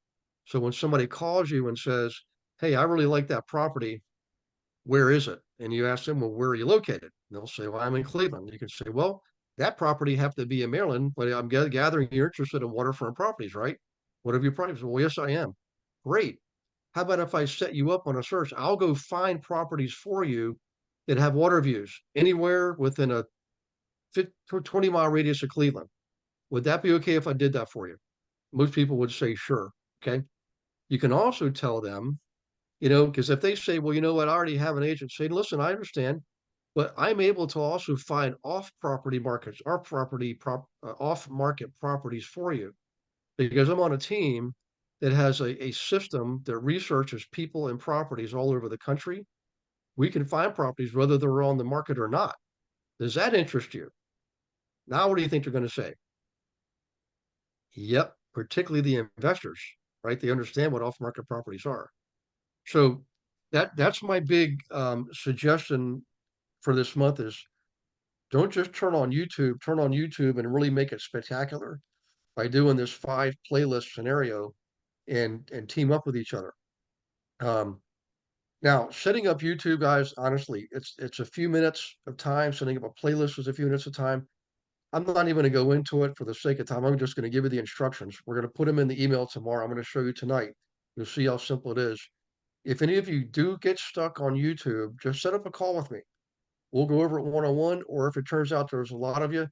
So when somebody calls you and says, hey, I really like that property, where is it? And you ask them, well, where are you located? And they'll say, well, I'm in Cleveland. You can say, well, that property have to be in Maryland, but I'm gathering you're interested in waterfront properties, right? What have you priced? Well, yes, I am. Great. How about if I set you up on a search? I'll go find properties for you that have water views anywhere within a 20-mile radius of Cleveland. Would that be okay if I did that for you? Most people would say, sure. Okay. You can also tell them, because if they say, well, you know what, I already have an agent, say, listen, I understand, but I'm able to also find off-property markets, off-market properties for you, because I'm on a team that has a system that researches people and properties all over the country. We can find properties whether they're on the market or not. Does that interest you? Now, what do you think they're going to say? Yep, particularly the investors, right? They understand what off-market properties are. So that's my big suggestion for this month is don't just turn on YouTube and really make it spectacular by doing this 5 playlist scenario and team up with each other. Now, setting up YouTube, guys, honestly, it's a few minutes of time. Setting up a playlist is a few minutes of time. I'm not even going to go into it for the sake of time. I'm just going to give you the instructions. We're going to put them in the email tomorrow. I'm going to show you tonight. You'll see how simple it is. If any of you do get stuck on YouTube, just set up a call with me. We'll go over it one-on-one, or if it turns out there's a lot of you,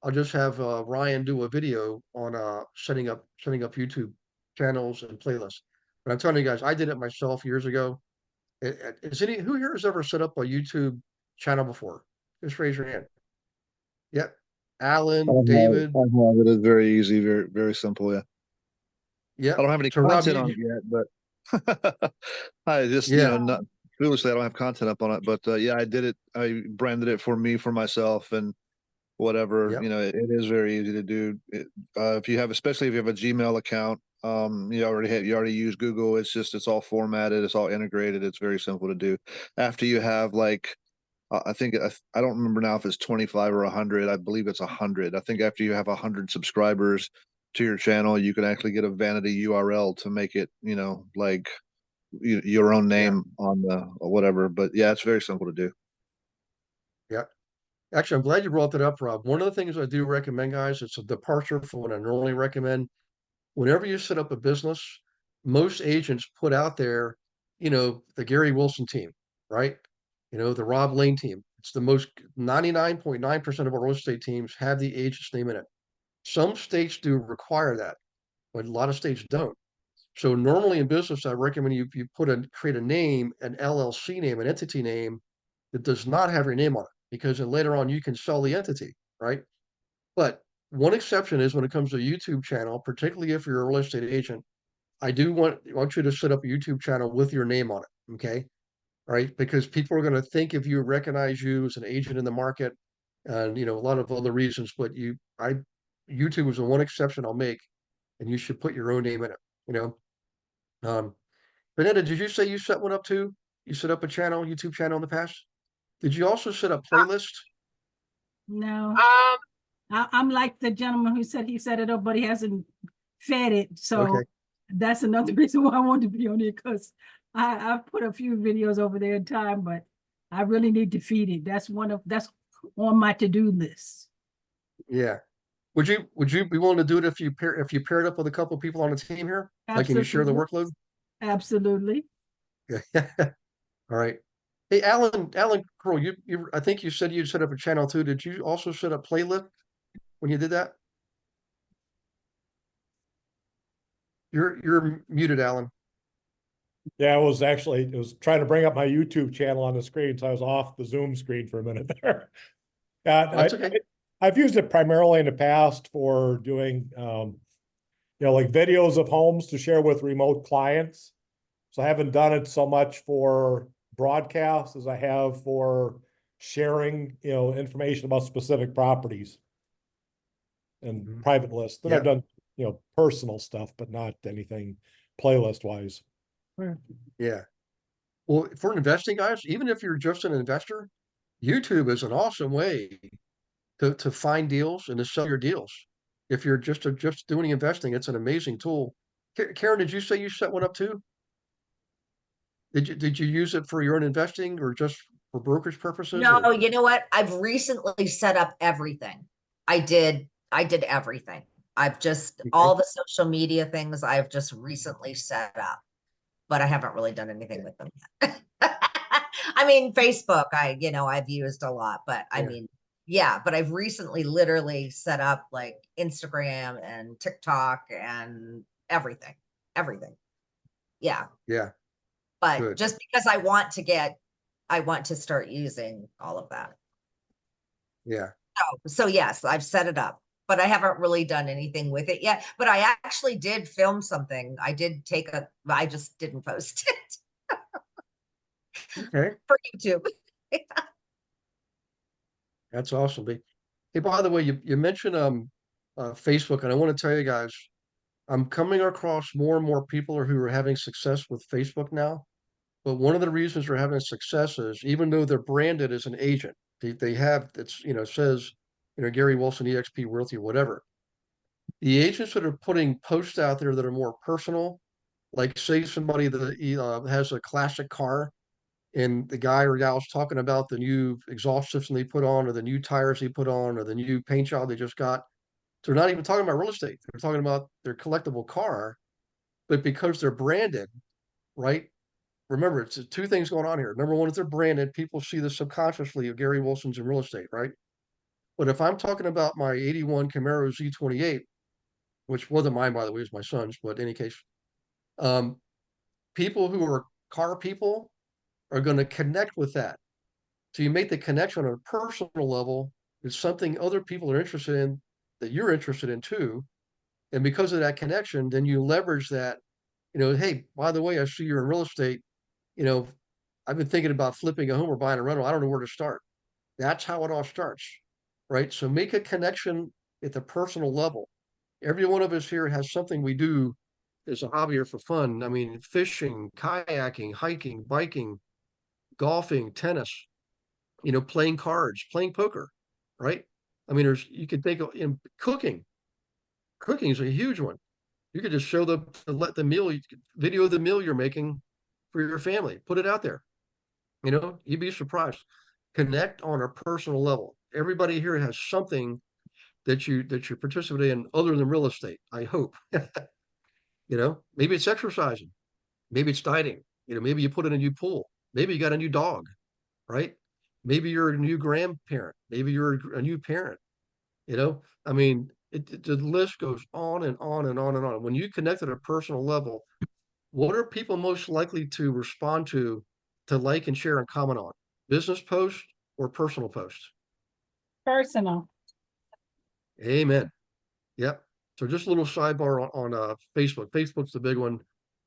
I'll just have Ryan do a video on setting up YouTube channels and playlists. But I'm telling you guys, I did it myself years ago. Who here has ever set up a YouTube channel before? Just raise your hand. Yep. Alan, David. I have it. It's very easy, very, very simple. Yeah. Yeah. I don't have any So Rob, content on it yet, but I just, not foolishly, I don't have content up on it, but yeah, I did it. I branded it for myself and whatever, it is very easy to do. Especially if you have a Gmail account, you already use Google. It's all formatted. It's all integrated. It's very simple to do. After you have I think I don't remember now if it's 25 or 100. I believe it's 100. I think after you have 100 subscribers to your channel, you can actually get a vanity URL to make it, like your own name on the or whatever. But yeah, it's very simple to do. Yep. Actually, I'm glad you brought that up, Rob. One of the things I do recommend, guys, it's a departure from what I normally recommend. Whenever you set up a business, most agents put out there, the Gary Wilson team, right? The Rob Lane team. It's the most 99.9% of our real estate teams have the agent's name in it. Some states do require that, but a lot of states don't. So normally in business, I recommend you create a name, an LLC name, an entity name that does not have your name on it, because then later on you can sell the entity, right? But one exception is when it comes to a YouTube channel, particularly if you're a real estate agent, I do want you to set up a YouTube channel with your name on it, okay? All right, because people are going to think if you recognize you as an agent in the market, and a lot of other reasons. But YouTube is the one exception I'll make, and you should put your own name in it. Um, Benetta, did you say you set one up too? You set up a YouTube channel in the past? Did you also set up playlists? No, I'm like the gentleman who said he set it up, but he hasn't fed it. So Okay. that's another reason why I want to be on it, because I've put a few videos over there in time, but I really need to feed it. That's on my to-do list. Yeah. Would you be willing to do it if you paired up with a couple of people on the team here? Like, can you share the workload? Absolutely. Yeah. All right. Hey, Alan Kroll, I think you said you set up a channel too. Did you also set up playlist when you did that? You're muted, Alan. Yeah, it was trying to bring up my YouTube channel on the screen, so I was off the Zoom screen for a minute there. That's okay. I've used it primarily in the past for doing, like videos of homes to share with remote clients. So I haven't done it so much for broadcast as I have for sharing, information about specific properties and private lists. Then I've done, personal stuff, but not anything playlist wise. Yeah. Well, for investing, guys, even if you're just an investor, YouTube is an awesome way to find deals and to sell your deals. If you're just doing investing, it's an amazing tool. Karen, did you say you set one up too? Did you use it for your own investing or just for brokerage purposes? No, you know what? I've recently set up everything. I did everything. I've just all the social media things I've just recently set up, but I haven't really done anything with them yet. I mean, Facebook, I've used a lot, but I mean, but I've recently literally set up like Instagram and TikTok and everything. Yeah. Yeah. But Good. just because I want to start using all of that. Yeah. So yes, I've set it up, but I haven't really done anything with it yet. But I actually did film something. I just didn't post it. Okay. For YouTube. That's awesome. Hey, by the way, you mentioned Facebook, and I want to tell you guys, I'm coming across more and more people who are having success with Facebook now. But one of the reasons they're having success is even though they're branded as an agent, they have says Gary Wilson, EXP Realty, whatever. The agents that are putting posts out there that are more personal, like say somebody that has a classic car, and the guy or gal's talking about the new exhaust system they put on, or the new tires they put on, or the new paint job they just got. So they're not even talking about real estate. They're talking about their collectible car, but because they're branded, right? Remember, it's two things going on here. Number one, if they're branded, people see this subconsciously of Gary Wilson's in real estate, right? But if I'm talking about my 81 Camaro Z28, which wasn't mine, by the way, it was my son's, but in any case, um, people who are car people are going to connect with that. So you make the connection on a personal level. It's something other people are interested in that you're interested in too. And because of that connection, then you leverage that, hey, by the way, I see you're in real estate. I've been thinking about flipping a home or buying a rental. I don't know where to start. That's how it all starts, right? So make a connection at the personal level. Every one of us here has something we do as a hobby or for fun. I mean, fishing, kayaking, hiking, biking, golfing, tennis, playing cards, playing poker, right? I mean, you could think of in cooking. Cooking is a huge one. You could just show let the meal, video the meal you're making for your family, put it out there. You'd be surprised. Connect on a personal level. everybody here has something that you participate in other than real estate. I hope. Maybe it's exercising, maybe it's dieting. Maybe you put in a new pool. Maybe you got a new dog, right? Maybe you're a new grandparent. Maybe you're a new parent. I mean, the list goes on and on and on and on. When you connect at a personal level, what are people most likely to respond to like and share and comment on? Business posts or personal posts? Personal. Amen. Yep. So just a little sidebar on Facebook. Facebook's the big one, of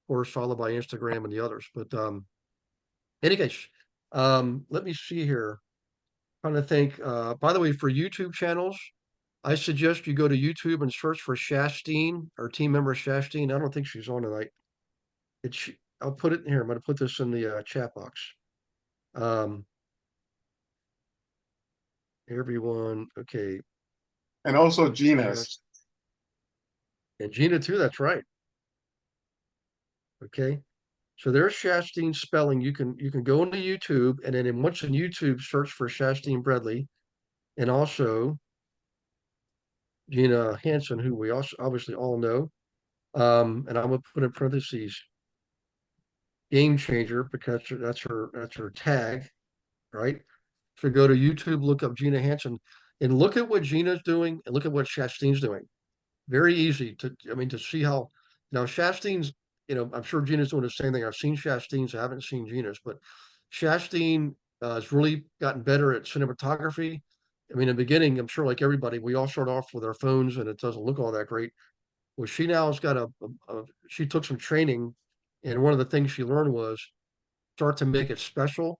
course, followed by Instagram and the others. But any case, let me see here. Trying to think. By the way, for YouTube channels, I suggest you go to YouTube and search for Shastine, or team member Shastine. I don't think she's on tonight. I'll put it here. I'm going to put this in the chat box. Everyone, okay. And also Gina's. And Gina too, that's right. Okay. So there's Shastine spelling. You can go into YouTube, and then once in YouTube, search for Shastine Bradley, and also Gina Hansen, who we also obviously all know. And I'm gonna put in parentheses game changer, because that's her tag, right? So go to YouTube, look up Gina Hansen, and look at what Gina's doing, and look at what Shastine's doing. Very easy to see how. Now Shastine's, I'm sure Gina's doing the same thing. I've seen Shastine's, I haven't seen Gina's, but Shastine has really gotten better at cinematography. I mean, in the beginning, I'm sure like everybody, we all start off with our phones and it doesn't look all that great. Well, she now has got she took some training, and one of the things she learned was start to make it special,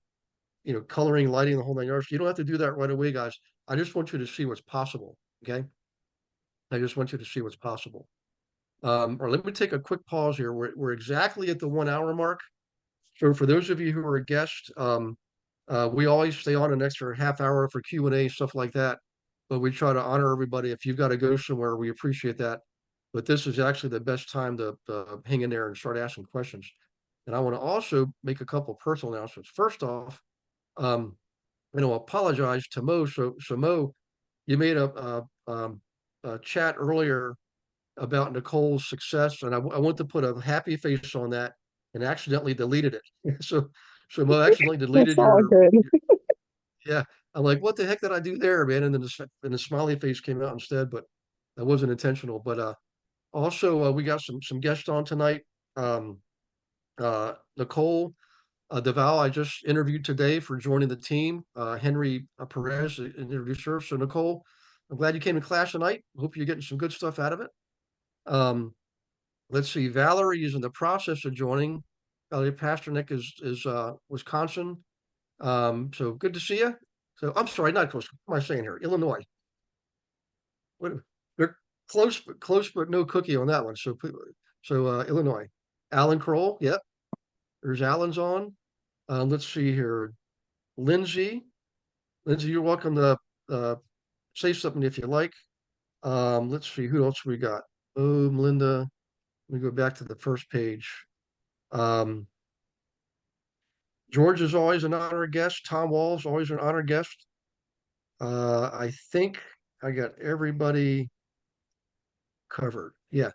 coloring, lighting, the whole 9 yards. You don't have to do that right away, guys. I just want you to see what's possible. Okay. I just want you to see what's possible. Or let me take a quick pause here. We're exactly at the 1 hour mark. So for those of you who are guests, we always stay on an extra half hour for Q&A, stuff like that. But we try to honor everybody. If you've got to go somewhere, we appreciate that. But this is actually the best time to hang in there and start asking questions. And I want to also make a couple personal announcements. First off, apologize to Mo. So Mo, you made a chat earlier about Nicole's success, and I want to put a happy face on that, and accidentally deleted it. so Mo accidentally deleted yeah. I'm like, what the heck did I do there, man? And then the smiley face came out instead, but that wasn't intentional. But also we got some guests on tonight. Nicole DeVal, I just interviewed today for joining the team. Henry Perez introduced her. So Nicole, I'm glad you came to class tonight. Hope you're getting some good stuff out of it. Let's see. Valerie is in the process of joining. Valerie Pasternak is Wisconsin. So good to see you. So I'm sorry, not close. What am I saying here? Illinois. They're close, but no cookie on that one. So Illinois. Alan Kroll. Yep. There's Alan's on. Let's see here. Lindsay, you're welcome to say something if you like. Let's see, who else we got? Oh, Melinda. Let me go back to the first page. George is always an honored guest. Tom Wall's always an honored guest. I think I got everybody covered. Yeah.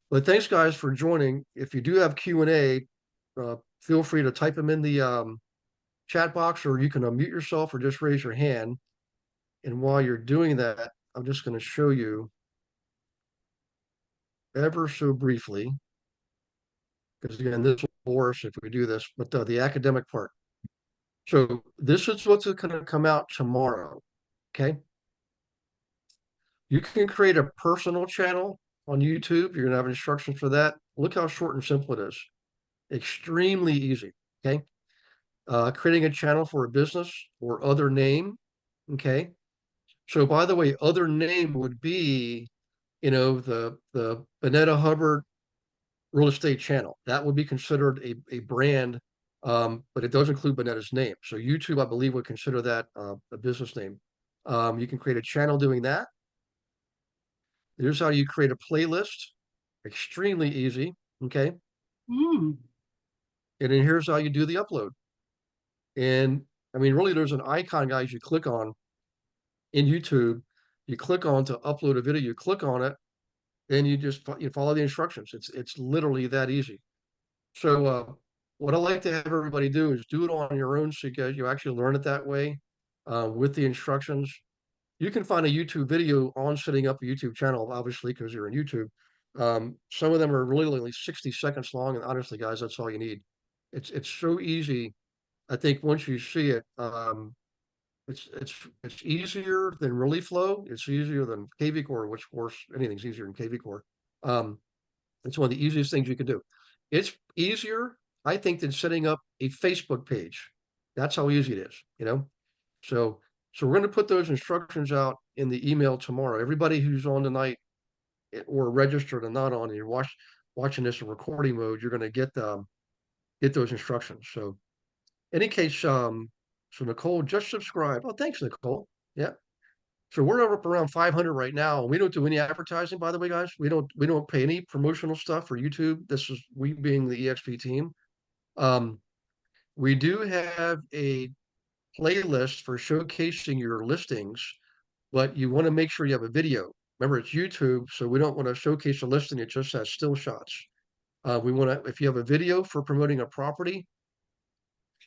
But thanks, guys, for joining. If you do have Q&A, feel free to type them in the chat box, or you can unmute yourself or just raise your hand. And while you're doing that, I'm just going to show you ever so briefly, because again, this will bore us if we do this, but the academic part. So this is what's going to come out tomorrow. Okay. You can create a personal channel on YouTube. You're going to have instructions for that. Look how short and simple it is. Extremely easy. Okay. Creating a channel for a business or other name. Okay. So by the way, other name would be, the Bonetta Hubbard real estate channel. That would be considered a brand, but it does include Bonetta's name. So YouTube, I believe, would consider that a business name. You can create a channel doing that. Here's how you create a playlist. Extremely easy. Okay. And then here's how you do the upload. And I mean, really, there's an icon, guys, you click on. in YouTube, you click on to upload a video, you click on it, and you follow the instructions. It's literally that easy. So what I like to have everybody do is do it on your own so you actually learn it that way with the instructions. You can find a YouTube video on setting up a YouTube channel, obviously, because you're in YouTube. Some of them are really only 60 seconds long, and honestly, guys, that's all you need. It's so easy. I think once you see it, it's easier than ReallyFlow. It's easier than KV Core, which of course anything's easier than KV Core. It's one of the easiest things you can do. It's easier, I think, than setting up a Facebook page. That's how easy it is, you know? So we're going to put those instructions out in the email tomorrow. Everybody who's on tonight or registered and not on, and you're watching this in recording mode, you're going to get those instructions. So any case, so Nicole, just subscribe. Oh, thanks, Nicole. Yeah. So we're up around 500 right now. We don't do any advertising, by the way, guys. We don't pay any promotional stuff for YouTube. This is we being the EXP team. We do have a playlist for showcasing your listings, but you want to make sure you have a video. Remember, it's YouTube, so we don't want to showcase a listing. It just has still shots. We want to, if you have a video for promoting a property,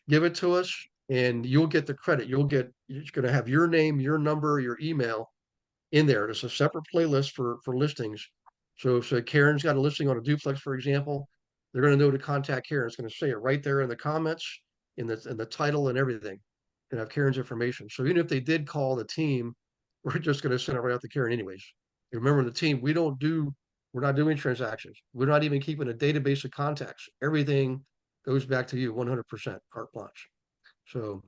give it to us and you'll get the credit. You're going to have your name, your number, your email in there. There's a separate playlist for listings. So Karen's got a listing on a duplex, for example, they're going to know to contact Karen. It's going to say it right there in the comments, in the title and everything, and have Karen's information. So even if they did call the team, we're just going to send it right out to Karen anyways. You remember the team, we're not doing transactions. We're not even keeping a database of contacts. Everything goes back to you 100% carte blanche. So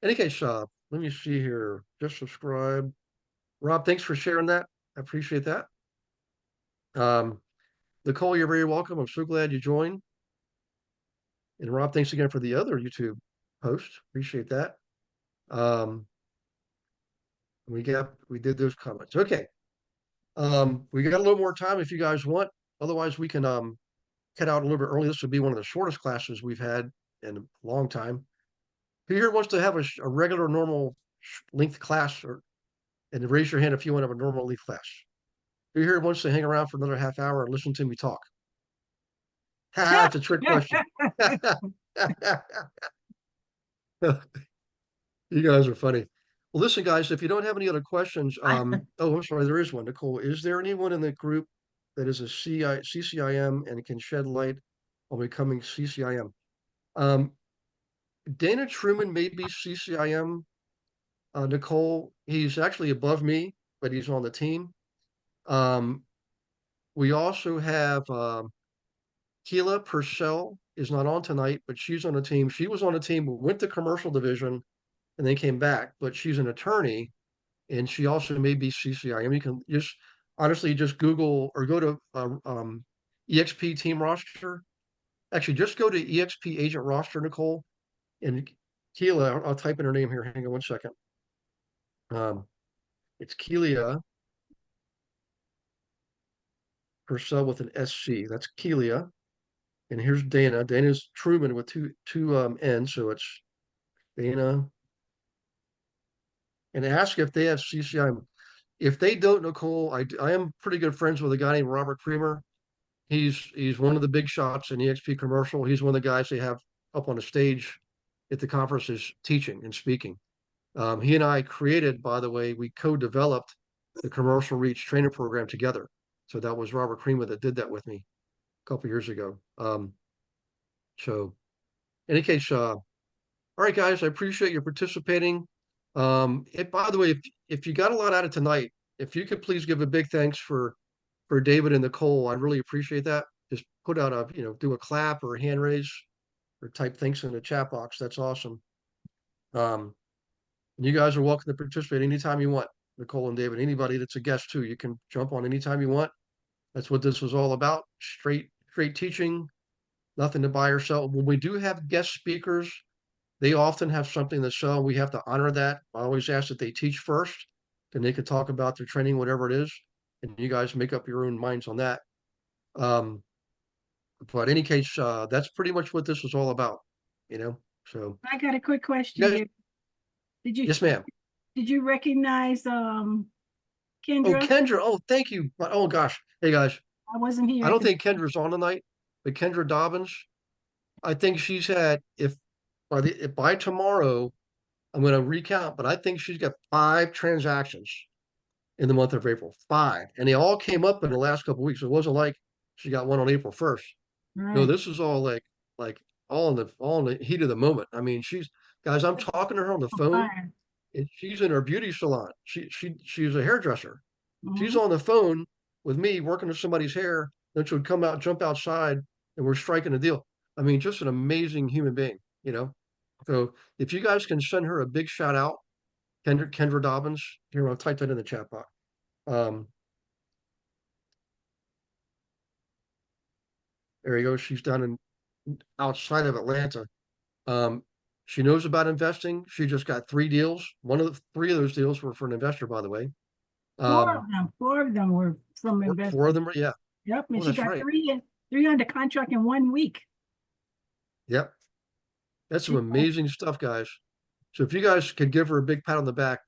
in any case, let me see here. Just subscribe. Rob, thanks for sharing that. I appreciate that. Nicole, you're very welcome. I'm so glad you joined. And Rob, thanks again for the other YouTube post. Appreciate that. We did those comments. Okay. We got a little more time if you guys want. Otherwise, we can cut out a little bit early. This would be one of the shortest classes we've had in a long time. Who here wants to have a regular, normal length class, and raise your hand if you want to have a normal length class? Who here wants to hang around for another half hour and listen to me talk? It's a trick question. You guys are funny. Well, listen, guys, if you don't have any other questions, oh, I'm sorry, there is one. Nicole, is there anyone in the group that is a CCIM and can shed light on becoming CCIM? Dana Truman may be CCIM. Nicole, he's actually above me, but he's on the team. We also have Keela Purcell is not on tonight, but she's on the team. She was on the team, went to commercial division, and then came back. But she's an attorney, and she also may be CCIM. You can just honestly just Google or go to EXP team roster. Actually, just go to EXP agent roster, Nicole, and Keela. I'll type in her name here. Hang on one second. It's Kelia Purcell with an SC. That's Kelia. And here's Dana. Dana's Truman with two N's, so it's Dana. And ask if they have CCIM. If they don't, Nicole, I am pretty good friends with a guy named Robert Creamer. He's one of the big shots in EXP commercial. He's one of the guys they have up on the stage at the conferences teaching and speaking. He and I created, by the way, we co-developed the commercial reach training program together. So that was Robert Creamer that did that with me a couple years ago. So in any case, all right, guys, I appreciate you participating. By the way, if you got a lot out of tonight, if you could please give a big thanks for David and Nicole, I'd really appreciate that. Just put out do a clap or a hand raise or type things in the chat box. That's awesome. You guys are welcome to participate anytime you want. Nicole and David, anybody that's a guest too, you can jump on anytime you want. That's what this was all about. Straight teaching, nothing to buy or sell. When we do have guest speakers, they often have something to sell. We have to honor that. I always ask that they teach first, then they could talk about their training, whatever it is, and you guys make up your own minds on that. But in any case, that's pretty much what this was all about, So I got a quick question here. Yes, ma'am. Did you recognize Oh, Kendra? Kendra. Oh, thank you. Oh gosh. Hey guys, I wasn't here. I don't think Kendra's on tonight, but Kendra Dobbins, I think she's had, if by tomorrow, I'm going to recount, but I think she's got 5 transactions in the month of April, 5, and they all came up in the last couple of weeks. It wasn't like she got one on April 1st. No, Right. this is all like all in the heat of the moment. I mean, guys, I'm talking to her on the phone, Fine. and she's in her beauty salon. She's a hairdresser. She's Mhm. on the phone with me working with somebody's hair. Then she would come out, jump outside, and we're striking a deal. I mean, just an amazing human being, you know. So if you guys can send her a big shout out, Kendra Dobbins. Here, I'll type that in the chat box. There you go. She's down in outside of Atlanta. Um, she knows about investing. She just got 3 deals. 3 of those deals were for an investor, by the way. Four of them. 4 of them were from 4 investors. of them, yeah. Yep. And Oh, she that's got right. 3 under contract in 1 week. Yep. That's some amazing stuff, guys. So if you guys could give her a big pat on the back,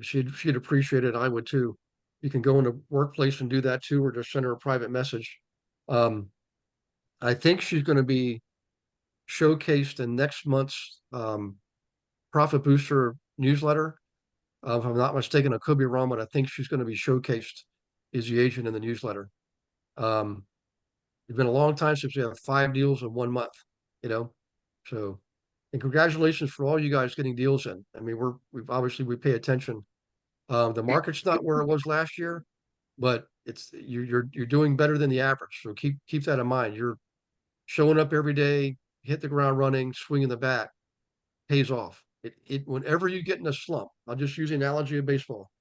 she'd appreciate it. I would too. You can go in the workplace and do that too, or just send her a private message. I think she's going to be showcased in next month's Profit Booster newsletter. If I'm not mistaken, I could be wrong, but I think she's going to be showcased as the agent in the newsletter. It's been a long time since we have 5 deals in 1 month, you know. So, and congratulations for all you guys getting deals in. I mean, we've obviously we pay attention. The market's not where it was last year, but you're doing better than the average. So keep that in mind. You're showing up every day, hit the ground running, swinging the bat, pays off. It whenever you get in a slump, I'll just use the analogy of baseball.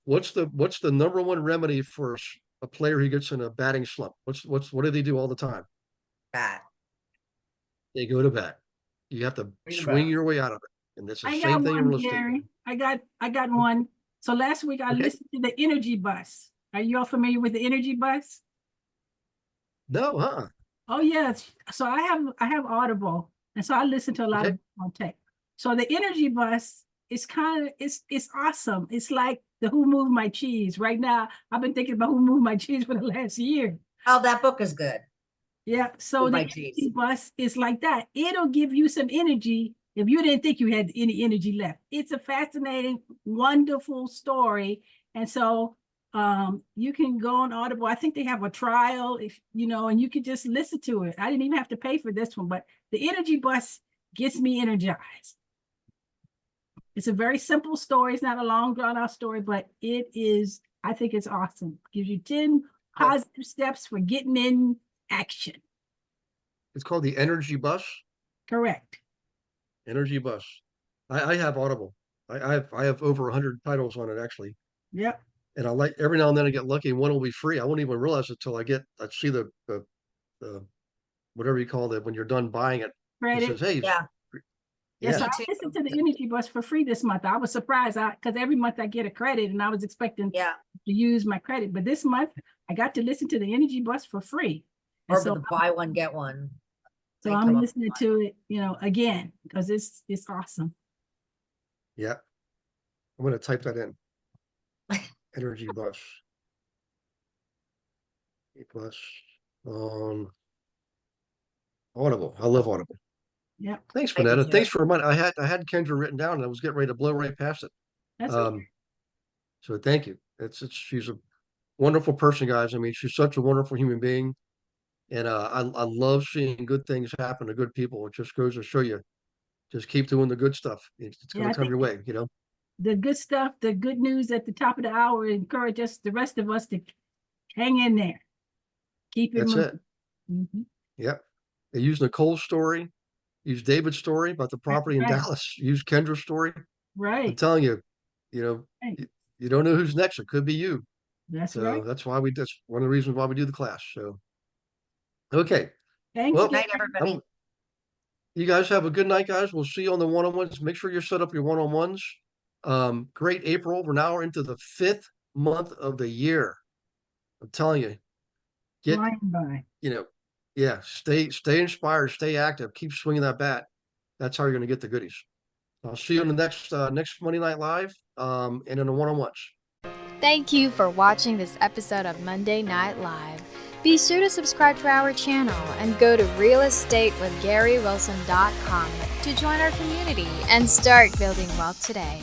What's the number one remedy for a player who gets in a batting slump? What do they do all the time? Bat. They go to bat. You have to swing your way out of it, and that's the I same got thing in one, real estate. Gary. I got one. So last week I Okay. listened to the Energy Bus. Are you all familiar with the Energy Bus? No, huh? Oh yes. So I have Audible, and so I listen to a lot Okay. of on tech. So the Energy Bus is kind of it's awesome. It's like the Who Moved My Cheese. Right now, I've been thinking about Who Moved My Cheese for the last year. Oh, that book is good. Yeah. So Moved the My Energy Cheese. Bus is like that. It'll give you some energy if you didn't think you had any energy left. It's a fascinating, wonderful story. And so you can go on Audible. I think they have a trial, if you know, and you can just listen to it. I didn't even have to pay for this one, but the Energy Bus gets me energized. It's a very simple story. It's not a long drawn out story, but it is, I think it's awesome. Gives you 10 positive steps for getting in action. It's called the Energy Bus. Correct. Energy Bus. I have Audible. I have over 100 titles on it actually. Yep. And I like every now and then I get lucky and one will be free. I won't even realize it till I see the whatever you call it when you're done buying it. It Credit. says, hey, Yeah. Yeah, so yeah. I listened to the Energy Bus for free this month. I was surprised because every month I get a credit and I was expecting Yeah. to use my credit. But this month I got to listen to the Energy Bus for free. And Or so, the buy one, get one. so They I'm come up listening with to it, you know, again, because it's awesome. Yeah. I'm gonna type that in. Energy Bus. Bus on Audible. I love Audible. Yep. Thanks, I do Vanetta. too. Thanks for reminding. I had Kendra written down and I was getting ready to blow right past it. That's okay. So thank you. She's a wonderful person, guys. I mean, she's such a wonderful human being. And I love seeing good things happen to good people. It just goes to show you, just keep doing the good stuff. It's Yeah, going I to come think your way, you know? the good stuff, the good news at the top of the hour encourage us, the rest of us, to hang in there. Keep it That's moving. it. Mhm. Yep. They use Nicole's story, use David's story about the property in Right. Dallas, use Kendra's story. I'm Right. telling you, Right. you don't know who's next. It could be you. That's So right. that's one of the reasons why we do the class. So, okay. Thanks, Well, Night, Gary. everybody. you guys have a good night, guys. We'll see you on the one-on-ones. Make sure you set up your one-on-ones. Great April. We're now into the 5th month of the year. I'm telling you, get, Flying by. yeah, stay inspired, stay active, keep swinging that bat. That's how you're going to get the goodies. I'll see you on the next Monday Night Live, and in the one-on-ones. Thank you for watching this episode of Monday Night Live. Be sure to subscribe to our channel and go to realestatewithgarywilson.com to join our community and start building wealth today.